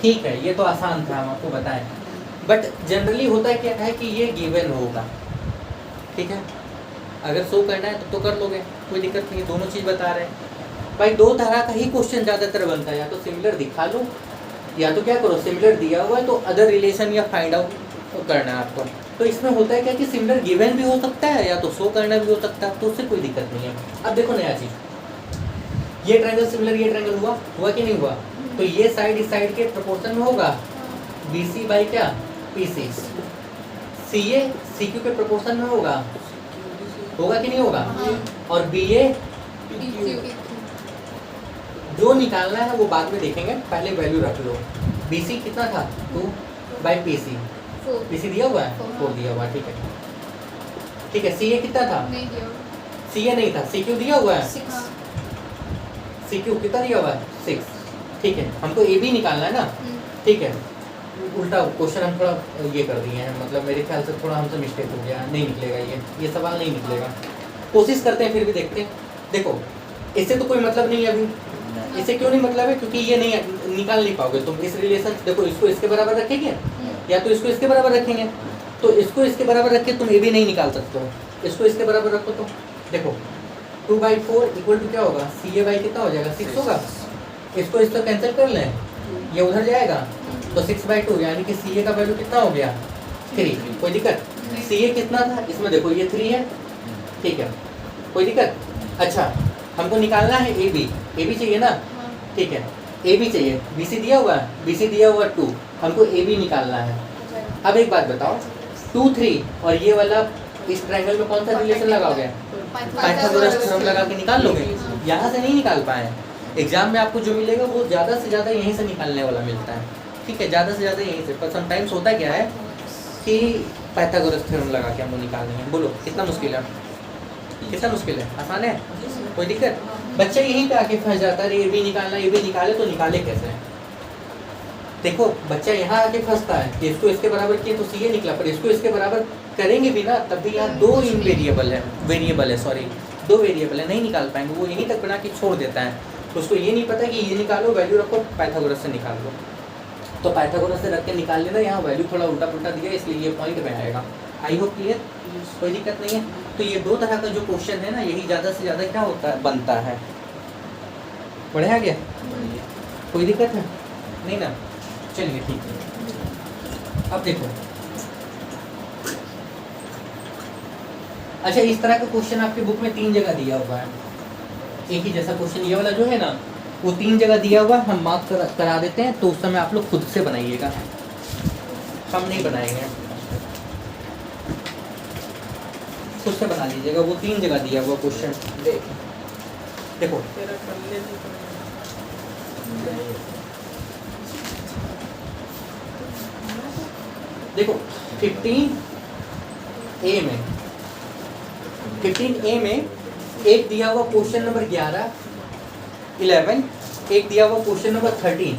ठीक है ये तो आसान था हम आपको बताएं। बट जनरली होता क्या है कि ये गिवन होगा, ठीक है, अगर शो करना है तो कर लोगे, कोई दिक्कत नहीं है, दोनों चीज़ बता रहे हैं भाई। दो तरह का ही क्वेश्चन ज़्यादातर बनता है, या तो सिमिलर दिखा लो, या तो क्या करो सिमिलर दिया हुआ है तो अदर रिलेशन या फाइंड आउट करना है आपको। तो इसमें होता है क्या कि सिमिलर गिवन भी हो सकता है या तो शो करना भी हो सकता है, तो उससे कोई दिक्कत नहीं है। अब देखो नया चीज़, ये ट्रायंगल सिमिलर ये ट्रायंगल हुआ कि नहीं हुआ, तो ये साइड इस साइड के प्रोपोर्शन में होगा, BC बाई क्या PC, CA CQ के प्रोपोर्शन में होगा कि नहीं होगा, और BA जो निकालना है वो बाद में देखेंगे, पहले वैल्यू रख लो। BC कितना था 2 बाई PC, PC दिया हुआ है 4 दिया हुआ है, ठीक है। CA कितना था, नहीं दिया CA नहीं था, CQ दिया हुआ है, 6 CQ कितना दिया हुआ है 6, ठीक है। हमको AB निकालना है ना, ठीक है। उल्टा क्वेश्चन हम थोड़ा ये कर दिए हैं, मतलब मेरे ख्याल से थोड़ा हमसे मिस्टेक हो गया, नहीं निकलेगा ये सवाल नहीं निकलेगा, कोशिश करते हैं फिर भी देखते हैं। देखो इससे तो कोई मतलब नहीं है अभी, इससे क्यों नहीं मतलब है, क्योंकि ये नहीं निकाल नहीं पाओगे तुम इस रिलेशन। देखो इसको इसके बराबर रखेंगे या तो इसको इसके बराबर रखेंगे, तो इसको इसके बराबर रख के तुम AB नहीं निकाल सकते हो, इसको इसके बराबर रखो तो देखो 2/4 इक्वल टू क्या होगा, CA बाई कितना हो जाएगा 6 होगा, इसको इसको कैंसिल कर लें, ये उधर जाएगा तो 6/2, यानी कि CA का वैल्यू कितना हो गया 3, कोई दिक्कत। CA कितना था इसमें देखो ये 3 है, ठीक है, कोई दिक्कत। अच्छा हमको निकालना है AB चाहिए ना, ठीक है, AB चाहिए, BC दिया हुआ है, BC दिया हुआ 2, हमको AB निकालना है। अब एक बात बताओ 2 3 और ये वाला इस ट्रायंगल में कौन सा रिलेशन लगाओगे, पाइथागोरस थ्योरम लगा के निकाल लोगे, यहाँ से नहीं निकाल पाए। एग्जाम में आपको जो मिलेगा वो ज़्यादा से ज़्यादा यहीं से निकालने वाला मिलता है, ठीक है, ज़्यादा से ज़्यादा यहीं से। पर समटाइम्स होता क्या है कि पाइथागोरस थ्योरम लगा के हमको निकालनी है। बोलो कितना मुश्किल है, कितना मुश्किल है, आसान है, कोई दिक्कत। बच्चा यहीं पे आके फंस जाता है, AB निकालना, AB निकाले तो निकाले कैसे। देखो बच्चा यहाँ आके फंसता है कि इसको इसके बराबर किए तो CA निकला, पर इसको इसके बराबर करेंगे भी ना तब भी यहाँ दो वेरिएबल है, दो वेरिएबल है, नहीं निकाल पाएंगे, वो यहीं तक बना के छोड़ देता है। तो उसको ये नहीं पता कि ये निकालो वैल्यू रखो पाइथागोरस से निकाल लो, तो पाइथागोरस से रख के निकाल लेना, यहाँ वैल्यू थोड़ा उल्टा पुल्टा दिया इसलिए ये पॉइंट में आएगा। आई होप क्लियर, कोई दिक्कत नहीं है। तो ये दो तरह का जो क्वेश्चन है ना, यही ज़्यादा से ज़्यादा क्या होता है बनता है। बढ़िया गया, कोई दिक्कत है नहीं ना, चलिए ठीक है। अब देखो अच्छा, इस तरह का क्वेश्चन आपके बुक में 3 जगह दिया हुआ है, एक ही जैसा क्वेश्चन ये वाला जो है ना वो 3 जगह दिया हुआ है, हम मार्क करा देते हैं, तो उस समय आप लोग खुद से बनाइएगा, हम नहीं बनाएंगे, खुद से बना लीजिएगा। वो 3 जगह दिया हुआ क्वेश्चन देखो, देखो 15A में एक दिया हुआ क्वेश्चन नंबर 11, 11, एक दिया हुआ क्वेश्चन नंबर 13,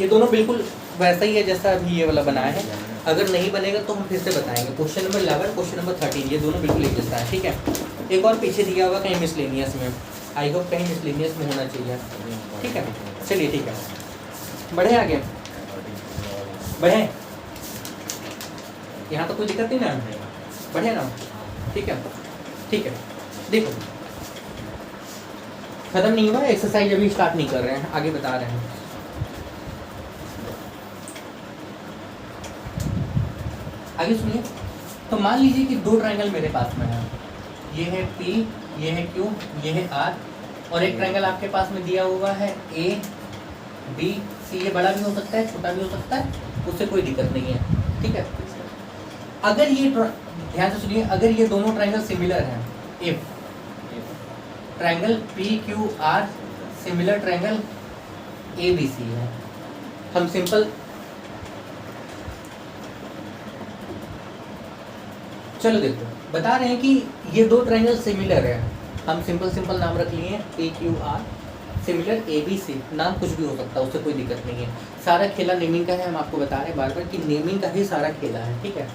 ये दोनों बिल्कुल वैसा ही है जैसा अभी ये वाला बनाया है। अगर नहीं बनेगा तो हम फिर से बताएंगे। क्वेश्चन नंबर 11, क्वेश्चन नंबर 13, ये दोनों बिल्कुल एक जैसा है, ठीक है। एक और पीछे दिया हुआ कहीं मिसलेनियस में, आई होप कहीं मिसलेनियस में होना चाहिए, ठीक है। चलिए ठीक है, बढ़े आगे, बढ़े, यहाँ तो कोई दिक्कत नहीं ना, बढ़े ना, ठीक है, ठीक है। देखो खत्म नहीं हुआ, एक्सरसाइज अभी स्टार्ट नहीं कर रहे हैं, आगे बता रहे हैं। आगे सुनिए, तो मान लीजिए कि 2 ट्रायंगल मेरे पास में है, ये है P, ये है Q, ये है R, और एक ट्रायंगल आपके पास में दिया हुआ है A, B, C, ये बड़ा भी हो सकता है छोटा भी हो सकता है, उससे कोई दिक्कत नहीं है, ठीक है। अगर ये ध्यान से सुनिए, अगर ये दोनों ट्रायंगल सिमिलर हैं, if triangle P Q R similar triangle A B C है, हम सिंपल चलो देखो बता रहे हैं कि ये दो ट्रायंगल सिमिलर है, हम सिंपल नाम रख लिए P Q R similar A B C, नाम कुछ भी हो सकता है, उससे कोई दिक्कत नहीं है। सारा खेला नेमिंग का है, हम आपको बता रहे हैं बार बार कि नेमिंग का ही सारा खेला है, ठीक है।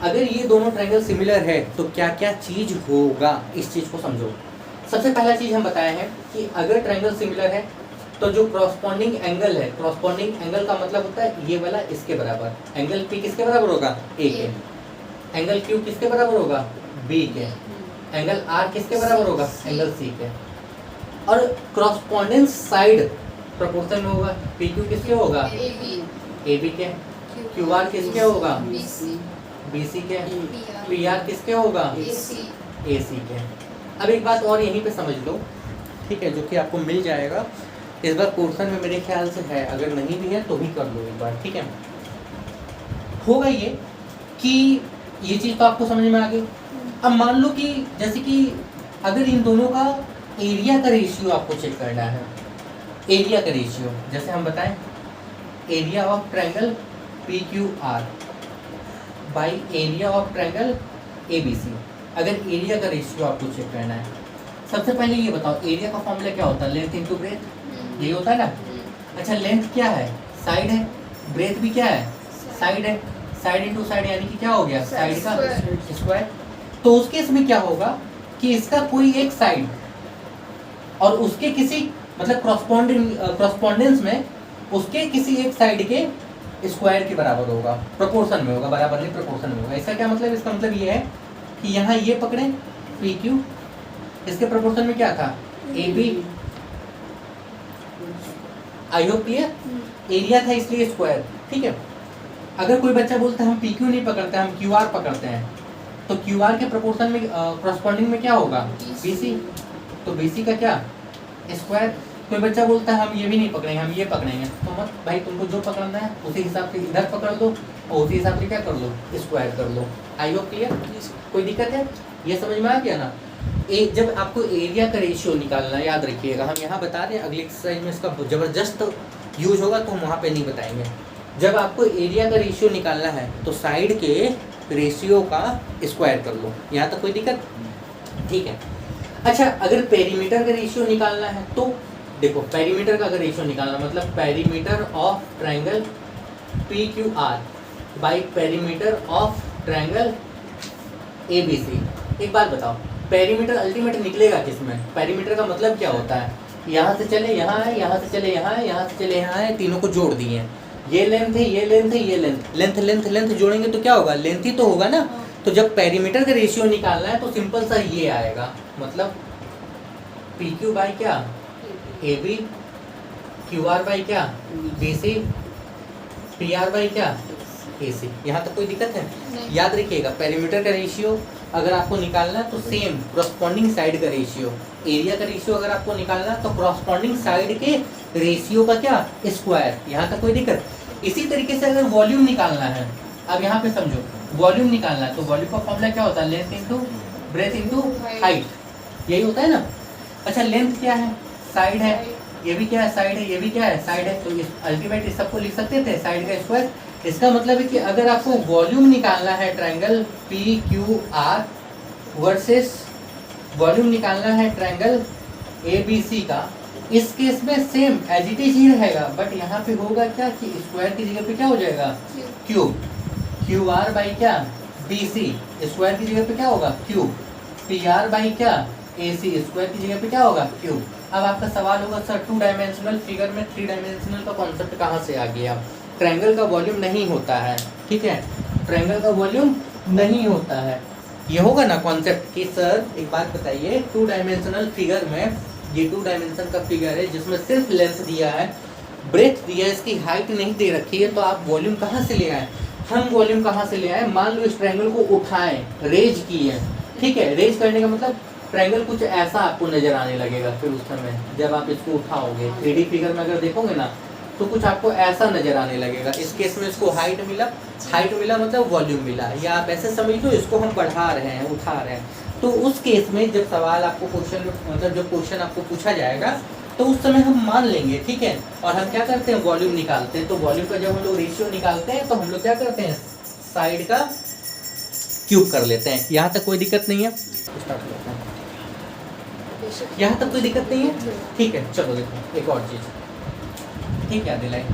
अगर ये दोनों ट्रायंगल सिमिलर है तो क्या क्या चीज़ होगा, इस चीज़ को समझो। सबसे पहला चीज़ हम बताए हैं कि अगर ट्रायंगल सिमिलर है तो जो क्रॉसपॉन्डिंग एंगल है, क्रॉसपॉन्डिंग एंगल का मतलब होता है ये वाला इसके बराबर, एंगल पी किसके बराबर होगा, ए के, एंगल क्यू किसके बराबर होगा, बी के, एंगल आर किसके बराबर होगा, एंगल सी के, और क्रॉसपॉन्डेंस साइड प्रोपोर्शन में होगा, पी क्यू किसके होगा, ए बी के, क्यू आर किसके होगा, बी सी के, पी आर किसके होगा, ए सी के। अब एक बात और यहीं पे समझ लो, ठीक है, जो कि आपको मिल जाएगा इस बार पोर्शन में, मेरे ख्याल से है, अगर नहीं भी है तो भी कर लो एक बार, ठीक है। होगा ये कि ये चीज़ तो आपको समझ में आ गई। अब मान लो कि जैसे कि अगर इन दोनों का एरिया का रेशियो आपको चेक करना है, एरिया का रेशियो, जैसे हम बताएं area of triangle P Q R by area of triangle A B C, अगर एरिया का रेशियो आपको चेक करना है, सबसे पहले ये बताओ एरिया का फॉर्मूला क्या होता है, लेंथ इंटू ब्रेथ, यही होता है ना। अच्छा लेंथ क्या है, साइड है, ब्रेथ भी क्या है, साइड है, साइड इंटू साइड यानी कि क्या हो गया, साइड का स्क्वायर। तो उस केस में क्या होगा कि इसका कोई एक साइड और उसके किसी मतलब क्रॉसपॉन्डेंस में उसके किसी एक साइड के स्क्वायर के बराबर होगा, प्रोपोर्शन में होगा, बराबर नहीं प्रोपोर्शन में होगा। इसका क्या मतलब, इसका मतलब ये है कि यहाँ ये पकड़े पी क्यू, इसके प्रोपोर्शन में क्या था, A B, I hope clear, area था इसलिए स्क्वायर, ठीक है। अगर कोई बच्चा बोलता है हम पी क्यू नहीं पकड़ते, हम क्यू आर पकड़ते हैं, तो क्यू आर के प्रोपोर्शन में क्रॉसपॉन्डिंग में क्या होगा, बी सी, तो बी सी का क्या, स्क्वायर। कोई बच्चा बोलता है हम ये भी नहीं पकड़ेंगे, हम ये पकड़ेंगे, तो मत भाई, तुमको जो पकड़ना है उसी हिसाब से इधर पकड़ लो और उसी हिसाब से क्या कर लो, स्क्वायर कर लो। आई होप क्लियर, कोई दिक्कत है, ये समझ में आ गया ना। जब आपको एरिया का रेशियो निकालना, याद रखिएगा, हम यहाँ बता रहे हैं, अगली एक्सरसाइज में इसका जबरदस्त यूज होगा तो हम वहाँ पे नहीं बताएंगे। जब आपको एरिया का रेशियो निकालना है तो साइड के रेशियो का स्क्वायर कर लो, यहाँ तक कोई दिक्कत, ठीक है। अच्छा अगर पेरीमीटर का रेशियो निकालना है तो देखो, पेरीमीटर का अगर रेशियो निकालना मतलब perimeter of triangle P Q R by perimeter of triangle A B C. एक बात बताओ, पेरीमीटर अल्टीमेट निकलेगा किसमें, पेरीमीटर का मतलब क्या होता है, यहाँ से चले यहाँ है, यहाँ से चले यहाँ है, यहाँ से चले यहाँ है, तीनों को जोड़ दिए हैं, ये लेंथ है, ये लेंथ है, ये लेंथ, लेंथ लेंथ लेंथ जोड़ेंगे तो क्या होगा, लेंथ ही तो होगा ना। तो जब पेरीमीटर का रेशियो निकालना है तो सिंपल सा ये आएगा, मतलब पी क्यू बाई क्या, A B, Q R by क्या, B C, P R by क्या, ए सी। यहाँ तक कोई दिक्कत है, याद रखिएगा पेरीमीटर का रेशियो अगर आपको निकालना है तो सेम क्रॉसपॉन्डिंग साइड का रेशियो, एरिया का रेशियो अगर आपको निकालना है तो क्रॉसपॉन्डिंग साइड के रेशियो का क्या, स्क्वायर। यहाँ तक कोई दिक्कत। इसी तरीके से अगर वॉल्यूम निकालना है, अब यहाँ पे समझो वॉल्यूम निकालना है तो वॉल्यूम का फॉर्मूला क्या होता है, length into breadth into height, यही होता है ना। अच्छा लेंथ क्या है, साइड है, ये भी क्या है, साइड है, ये भी क्या है, साइड है, तो अल्टीमेट इस सबको लिख सकते थे साइड का स्क्वायर। इसका मतलब है कि अगर आपको वॉल्यूम निकालना है triangle P Q R versus volume निकालना है ट्रायंगल ए बी सी का, इस केस में सेम एज इट इज ही रहेगा, बट यहाँ पे होगा क्या कि स्क्वायर की जगह पे क्या हो जाएगा, क्यूब, क्यू आर बाई क्या, बी सी, स्क्वायर की जगह पे क्या होगा, क्यूब, पी आर बाई क्या, ए सी, स्क्वायर की जगह पे क्या होगा, क्यूब। अब आपका सवाल होगा सर 2 डायमेंशनल फिगर में 3 डायमेंशनल का कॉन्सेप्ट कहाँ से आ गया। ट्रायंगल का वॉल्यूम नहीं होता है, ठीक है, ट्रायंगल का वॉल्यूम नहीं होता है। ये होगा ना कॉन्सेप्ट कि सर एक बात बताइए, 2 डायमेंशनल फिगर में, ये 2 डायमेंशन का फिगर है जिसमें सिर्फ लेंथ दिया है, ब्रेथ दिया है, इसकी हाइट नहीं दे रखी है, तो आप वॉल्यूम कहाँ से ले आए, हम वॉल्यूम कहाँ से ले आए। मान लो इस ट्रायंगल को उठाएं, रेज किए, ठीक है, रेज करने का मतलब ट्रायंगल कुछ ऐसा आपको नजर आने लगेगा, फिर उस समय जब आप इसको उठाओगे 3D फिगर में अगर देखोगे ना तो कुछ आपको ऐसा नजर आने लगेगा। इस केस में इसको हाइट मिला मतलब वॉल्यूम मिला, या आप ऐसे समझ लो इसको हम बढ़ा रहे हैं, उठा रहे हैं। तो उस केस में जब सवाल आपको क्वेश्चन मतलब जब क्वेश्चन आपको पूछा जाएगा तो उस समय हम मान लेंगे, ठीक है। और हम क्या करते हैं, वॉल्यूम निकालते हैं। तो वॉल्यूम का जब हम लोग रेशियो निकालते हैं तो हम लोग क्या करते हैं, साइड का क्यूब कर लेते हैं। यहाँ तक कोई दिक्कत नहीं है, स्टार्ट करते हैं। यहाँ तक कोई दिक्कत नहीं है, ठीक है। चलो देखो एक और चीज़, ठीक है दिलाई।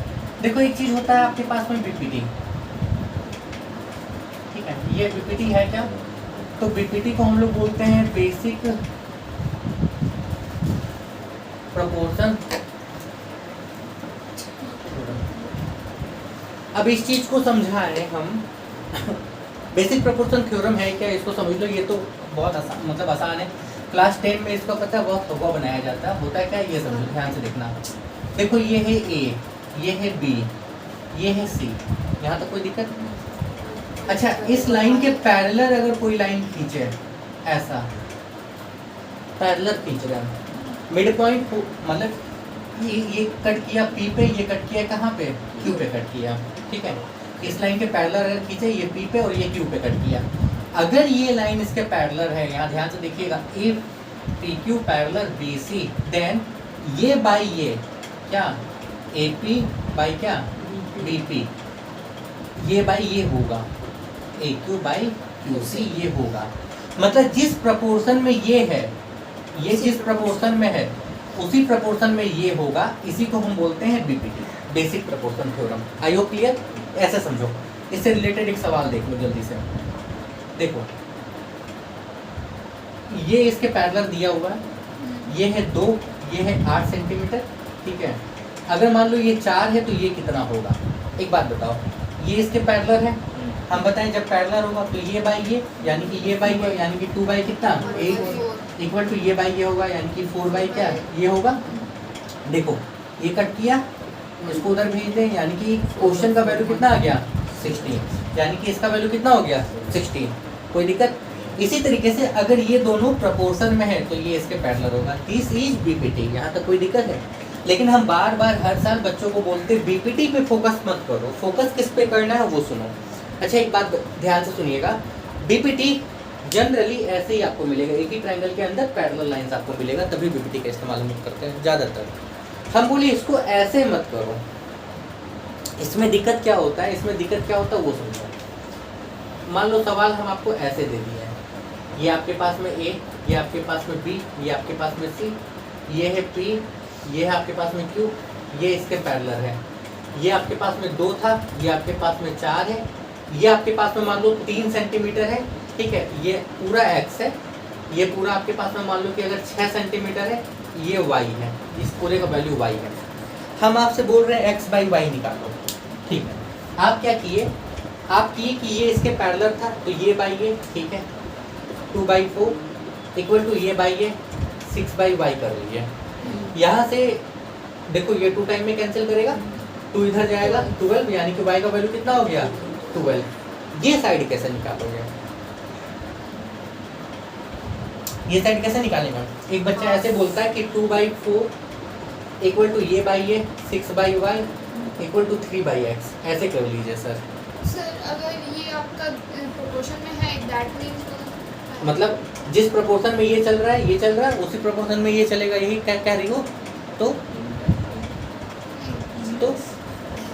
देखो एक चीज़ होता है आपके पास में बीपीटी, ठीक है। ये बीपीटी है क्या, तो बीपीटी को हम लोग बोलते हैं बेसिक प्रपोर्शन। अब इस चीज को समझाएं हम बेसिक प्रपोर्शन थ्योरम है क्या, इसको समझ लो। ये तो बहुत आसान मतलब आसान है, क्लास 10 में इसका पता है बहुत थोड़ा बनाया जाता है। होता है क्या, ये समझो, ध्यान से देखना। देखो ये है ए, ये है बी, ये है सी, यहाँ तक कोई दिक्कत नहीं। अच्छा, इस लाइन के पैरेलल अगर कोई लाइन खींचे, ऐसा पैरेलल खींच रहा है, मिड पॉइंट मतलब ये कट किया पी पे, ये कट किया कहाँ पे, क्यू पे कट किया, ठीक है। इस लाइन के पैरेलल अगर खींचे, ये पी पे और ये क्यू पे कट किया। अगर ये लाइन इसके पैरेलल है, यहाँ ध्यान से देखिएगा, if P Q parallel B C, then ये बाई ये क्या, ए पी बाई क्या, बी पी, ये बाई ये होगा, A Q by Q C ये होगा। मतलब जिस प्रपोर्शन में ये है, ये जिस प्रपोर्शन में है उसी प्रपोर्शन में ये होगा। इसी को हम बोलते हैं बीपीटी, बेसिक प्रपोर्शन थ्योरम। आई होप क्लियर। ऐसे समझो, इससे रिलेटेड एक सवाल देख लो जल्दी से। देखो ये इसके पैरेलल दिया हुआ है, ये है 2, ये है 8 सेंटीमीटर, ठीक है। अगर मान लो ये 4 है तो ये कितना होगा, एक बात बताओ। ये इसके पैरेलल है, हम बताएं जब पैरेलल होगा तो ये बाई ये, यानी कि ये बाई ये, यानी कि 2 बाई कितना 8 इक्वल टू ये बाई ये होगा, यानी कि 4 बाई क्या ये होगा। देखो ये कट किया, इसको उधर भेज दें, यानी कि क्वेश्चन का वैल्यू कितना आ गया 16, यानी कि इसका वैल्यू कितना हो गया 16। कोई दिक्कत। इसी तरीके से अगर ये दोनों प्रपोर्शन में है तो ये इसके पैरेलल होगा। दिस इज बीपीटी, यहाँ तक कोई दिक्कत है। लेकिन हम बार बार हर साल बच्चों को बोलते हैं बीपीटी पे फोकस मत करो, फोकस किस पे करना है वो सुनो। अच्छा एक बात ध्यान से सुनिएगा, बीपीटी जनरली ऐसे ही आपको मिलेगा, एक ही ट्रायंगल के अंदर पैरेलल लाइंस आपको मिलेगा, तभी बीपीटी का इस्तेमाल हम करते हैं ज़्यादातर। हम बोले इसको ऐसे मत करो, इसमें दिक्कत क्या होता है, इसमें दिक्कत क्या होता है वो समझो। मान लो सवाल हम आपको ऐसे दे दिया है, ये आपके पास में ए, ये आपके पास में बी, ये आपके पास में सी, ये है पी, ये है आपके पास में क्यू, ये इसके पैरेलल है। ये आपके पास में 2 था, ये आपके पास में 4 है, ये आपके पास में मान लो 3 सेंटीमीटर है, ठीक है। ये पूरा x है, ये पूरा आपके पास में मान लो कि अगर 6 सेंटीमीटर है, ये y है, इस पूरे का वैल्यू y है। हम आपसे बोल रहे हैं x बाई वाई निकालो, ठीक है। आप क्या किए, आप किए कि ये इसके पैरेलल था तो ये बाई ये, ठीक है, 2/4 इक्वल टू ये बाई ये 6/y कर लीजिए। यहाँ से देखो ये 2 टाइम में कैंसिल करेगा, 2 इधर जाएगा 12, यानी कि y का वैल्यू कितना हो गया 12। ये साइड कैसे निकालोगे, ये साइड कैसे निकालेंगे। एक बच्चा ऐसे बोलता है कि 2/4 इक्वल टू ये बाई ये 6/y इक्वल टू 3/x, ऐसे कर लीजिए सर। सर अगर ये आपका प्रोपोर्शन में है, दैट मींस मतलब जिस प्रोपोर्शन में ये चल रहा है, ये चल रहा है, उसी प्रोपोर्शन में ये चलेगा, यही क्या कह रही हो। तो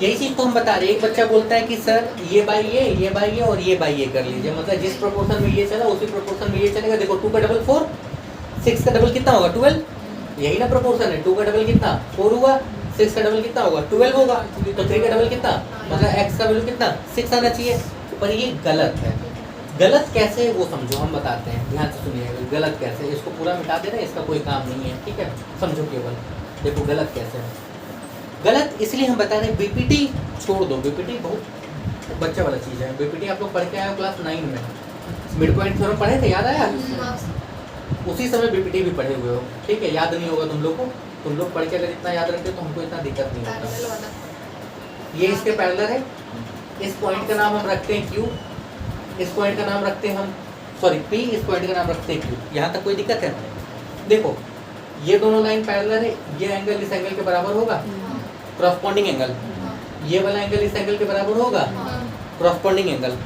यही चीज़ तो हम बता रहे हैं। एक बच्चा बोलता है कि सर ये बाई ये और ये बाई ये कर लीजिए, मतलब जिस प्रोपोर्शन में ये चला उसी प्रोपोर्शन में ये चलेगा। देखो 2 का डबल 4, 6 का डबल कितना होगा 12, यही ना प्रोपोर्शन है। 2 का डबल कितना 4 हुआ, 6 का डबल कितना होगा 12 होगा, तो 3 का डबल कितना, मतलब x का वैल्यू कितना 6 आना चाहिए। पर ये गलत है। गलत कैसे वो समझो, हम बताते हैं, ध्यान से सुनिएगा। गलत कैसे, इसको पूरा मिटा देना, इसका कोई काम नहीं है, ठीक है, समझो केवल। देखो गलत कैसे है, गलत इसलिए हम बता रहे हैं। बीपीटी छोड़ दो, बीपीटी बहुत बच्चे वाला चीज़ है। बीपीटी आप लोग पढ़ के आए हो क्लास 9 में, मिड पॉइंट थ्योरम पढ़े थे, याद आया। उसी समय बीपीटी भी पढ़े हुए हो, ठीक है। याद नहीं होगा तुम लोग को, तुम लोग पढ़ के अगर इतना याद रखते हो तो हमको इतना दिक्कत नहीं होता। ये इसके पैरेलल है, इस पॉइंट का नाम हम रखते हैं Q, इस पॉइंट का नाम रखते हैं हम P, इस पॉइंट का नाम रखते हैं Q। यहाँ तक कोई दिक्कत है। देखो ये दोनों लाइन पैरेलल है, ये एंगल इस एंगल के बराबर होगा, क्रॉसपॉन्डिंग एंगल, हाँ ये वाला एंगल इस एंगल के बराबर होगा, हाँ क्रॉसपॉन्डिंग एंगल।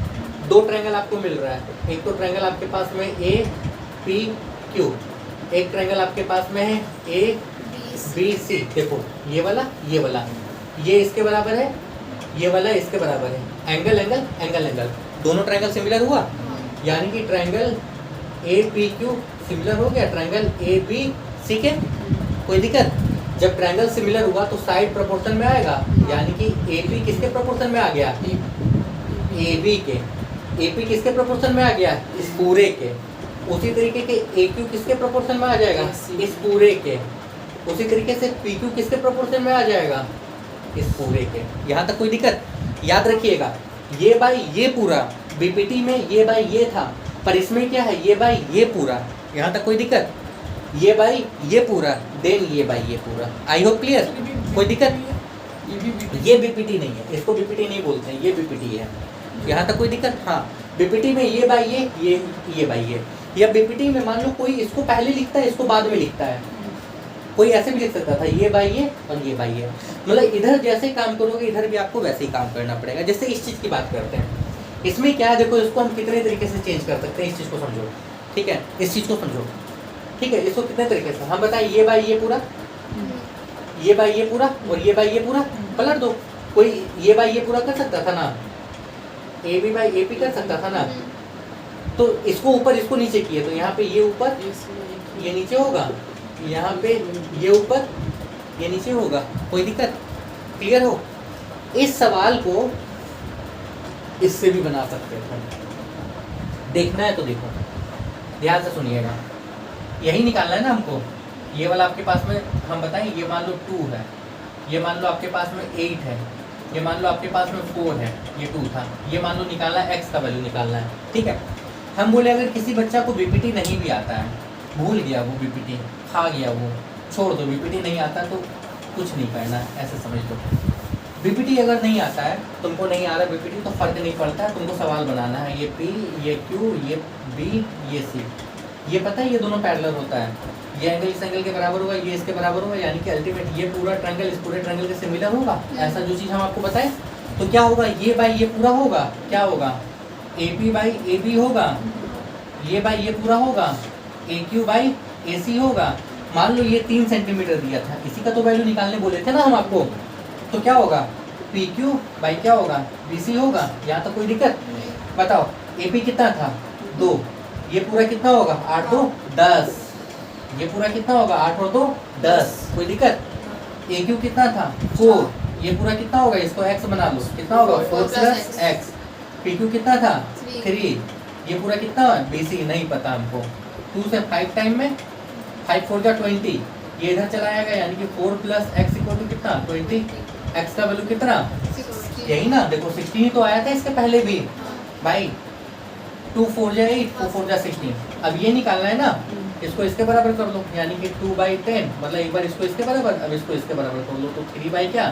दो ट्रायंगल आपको मिल रहा है, एक तो ट्रायंगल आपके पास में ए पी क्यू, एक ट्रायंगल आपके पास में है ए 20 बी सी। देखो ये वाला ये इसके बराबर है, ये वाला इसके बराबर है। एंगल एंगल एंगल एंगल दोनों ट्रायंगल सिमिलर हुआ, हाँ यानी कि triangle A P Q similar हो गया ट्रायंगल ए बी सी के। कोई दिक्कत? जब ट्रायंगल सिमिलर हुआ तो साइड प्रोपोर्शन में आएगा, यानी कि ए पी किसके प्रोपोर्शन में आ गया, ए बी के। ए पी किसके प्रोपोर्शन में आ गया, इस पूरे के। उसी तरीके के ए क्यू किसके प्रोपोर्शन में आ जाएगा, इस पूरे के। उसी तरीके से पी क्यू किसके प्रोपोर्शन में आ जाएगा, इस पूरे के। यहाँ तक कोई दिक्कत? याद रखिएगा ये बाई ये पूरा, बीपीटी में ये बाई ये था, पर इसमें क्या है, ये बाई ये पूरा। यहाँ तक कोई दिक्कत? ये बाई ये पूरा, देन ये बाई ये पूरा। आई होप क्लियर? कोई दिक्कत? ये बीपीटी नहीं है, इसको बीपीटी नहीं बोलते हैं, ये बीपीटी है। यहाँ तक कोई दिक्कत? हाँ, बीपीटी में ये बाई ये बाई ये, या बीपीटी में मान लो कोई इसको पहले लिखता है, इसको बाद में लिखता है, कोई ऐसे भी लिख सकता था, ये बाई ये और ये बाई ये। मतलब इधर जैसे काम करोगे इधर भी आपको वैसे ही काम करना पड़ेगा। जैसे इस चीज़ की बात करते हैं, इसमें क्या है, देखो इसको हम कितने तरीके से चेंज कर सकते हैं, इस चीज़ को समझो, ठीक है, इस चीज़ को समझो, ठीक है। इसको कितने तरीके से हम बताएं, ये बाई ये पूरा, ये बाई ये पूरा और ये बाई ये पूरा पलट दो। कोई ये बाई ये पूरा कर सकता था ना, A B by A P कर सकता था ना। तो इसको ऊपर इसको नीचे किए तो यहाँ पे ये ऊपर ये नीचे होगा, यहाँ पे ये ऊपर ये नीचे होगा। कोई दिक्कत? क्लियर हो? इस सवाल को इससे भी बना सकते हैं, देखना है तो देखो, ध्यान से सुनिएगा। यही निकालना है ना हमको। ये वाला आपके पास में हम बताएं, ये मान लो 2 है, ये मान लो आपके पास में 8 है, ये मान लो आपके पास में 4 है, ये 2 था, ये मान लो निकालना है, x का वैल्यू निकालना है, ठीक है। हम बोले अगर किसी बच्चा को बीपीटी नहीं भी आता है, भूल गया वो बीपीटी, खा गया वो, छोड़ दो, बीपीटी नहीं आता तो कुछ नहीं करना है, ऐसे समझ लो। बीपीटी अगर नहीं आता है, तुमको नहीं आ रहा बीपीटी, तो फर्क नहीं पड़ता है, तुमको सवाल बनाना है। ये पी, ये क्यू, ये बी, ये सी, ये पता है ये दोनों पैरेलल होता है, ये एंगल इस एंगल के बराबर होगा, ये इसके बराबर होगा, यानी कि अल्टीमेट ये पूरा ट्रायंगल इस पूरे ट्रायंगल के सिमिलर होगा। ऐसा जो चीज़ हम आपको बताएं तो क्या होगा, ये बाई ये पूरा होगा, क्या होगा, A P by A B होगा, ये बाई ये पूरा होगा, ए क्यू बाई ए सी होगा। मान लो ये 3 सेंटीमीटर दिया था, इसी का तो वैल्यू निकालने बोले थे ना हम आपको, तो क्या होगा, पी क्यू बाई क्या होगा, बी सी होगा। यहाँ तो कोई दिक्कत? बताओ ए पी कितना था, 2, ये पूरा कितना होगा, 8 2 10, ये पूरा कितना होगा, 8 और 2 10। कोई दिक्कत? ए क्यू कितना था, 4, ये पूरा कितना होगा, इसको x बना लो, कितना होगा 4 + x। पी क्यू कितना था, 3, ये पूरा कितना है, बी सी नहीं पता हमको। 2 से 5 टाइम में 5 4 जा 20, ये इधर चला आएगा, यानी कि 4 + x = कितना 20। x का वैल्यू कितना, यही ना, देखो 16 ही तो आया था इसके पहले भी भाई। 2 4 जा 8, 4 4 जा 16। अब ये निकालना है ना, इसको इसके बराबर कर लो, यानी कि 2/10, मतलब एक बार इसको इसके बराबर, अब इसको इसके बराबर कर लो, तो 3 बाई क्या,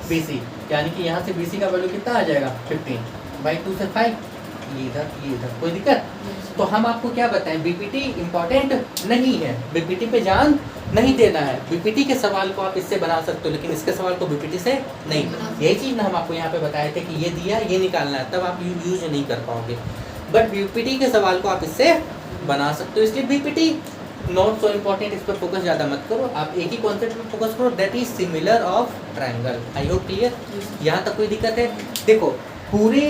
BC, यानी कि यहाँ से BC का वैल्यू कितना आ जाएगा 15/2 से 5, ये इधर। कोई दिक्कत? तो हम आपको क्या बताएं, बीपीटी इंपॉर्टेंट नहीं है, बीपीटी पे जान नहीं देना है। बीपीटी के सवाल को आप इससे बना सकते हो, लेकिन इसके सवाल को बीपीटी से नहीं। यही चीज़ ना हम आपको यहाँ पे बताए थे कि ये दिया, ये निकालना है, तब आप यूज नहीं कर पाओगे। बट बीपीटी के सवाल को आप इससे बना सकते हो, इसलिए बीपीटी नॉट सो इम्पॉर्टेंट, इस पर फोकस ज़्यादा मत करो, आप एक ही कॉन्सेप्ट पे फोकस करो, that is similar of triangle. I hope clear? यहाँ तक कोई दिक्कत है? देखो पूरे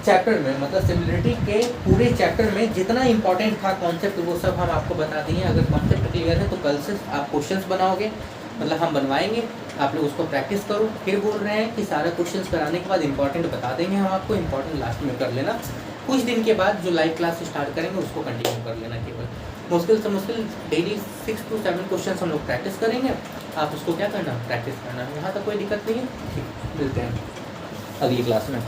चैप्टर में, मतलब सिमिलरिटी के पूरे चैप्टर में जितना इंपॉर्टेंट था कॉन्सेप्ट, वो सब हम आपको बता दिए। अगर कॉन्सेप्ट क्लियर है तो कल से आप क्वेश्चंस बनाओगे, मतलब हम बनवाएंगे, आप लोग उसको प्रैक्टिस करो। फिर बोल रहे हैं कि सारा क्वेश्चंस कराने के बाद इंपॉर्टेंट बता देंगे हम आपको, इंपॉर्टेंट लास्ट में कर लेना। कुछ दिन के बाद जो लाइव क्लास स्टार्ट करेंगे उसको कंटिन्यू कर लेना। केवल मुश्किल से मुश्किल डेली 6 to 7 क्वेश्चन हम लोग प्रैक्टिस करेंगे, आप उसको क्या करना, प्रैक्टिस करना। यहाँ तक कोई दिक्कत नहीं है। ठीक, मिलते हैं अगली क्लास में।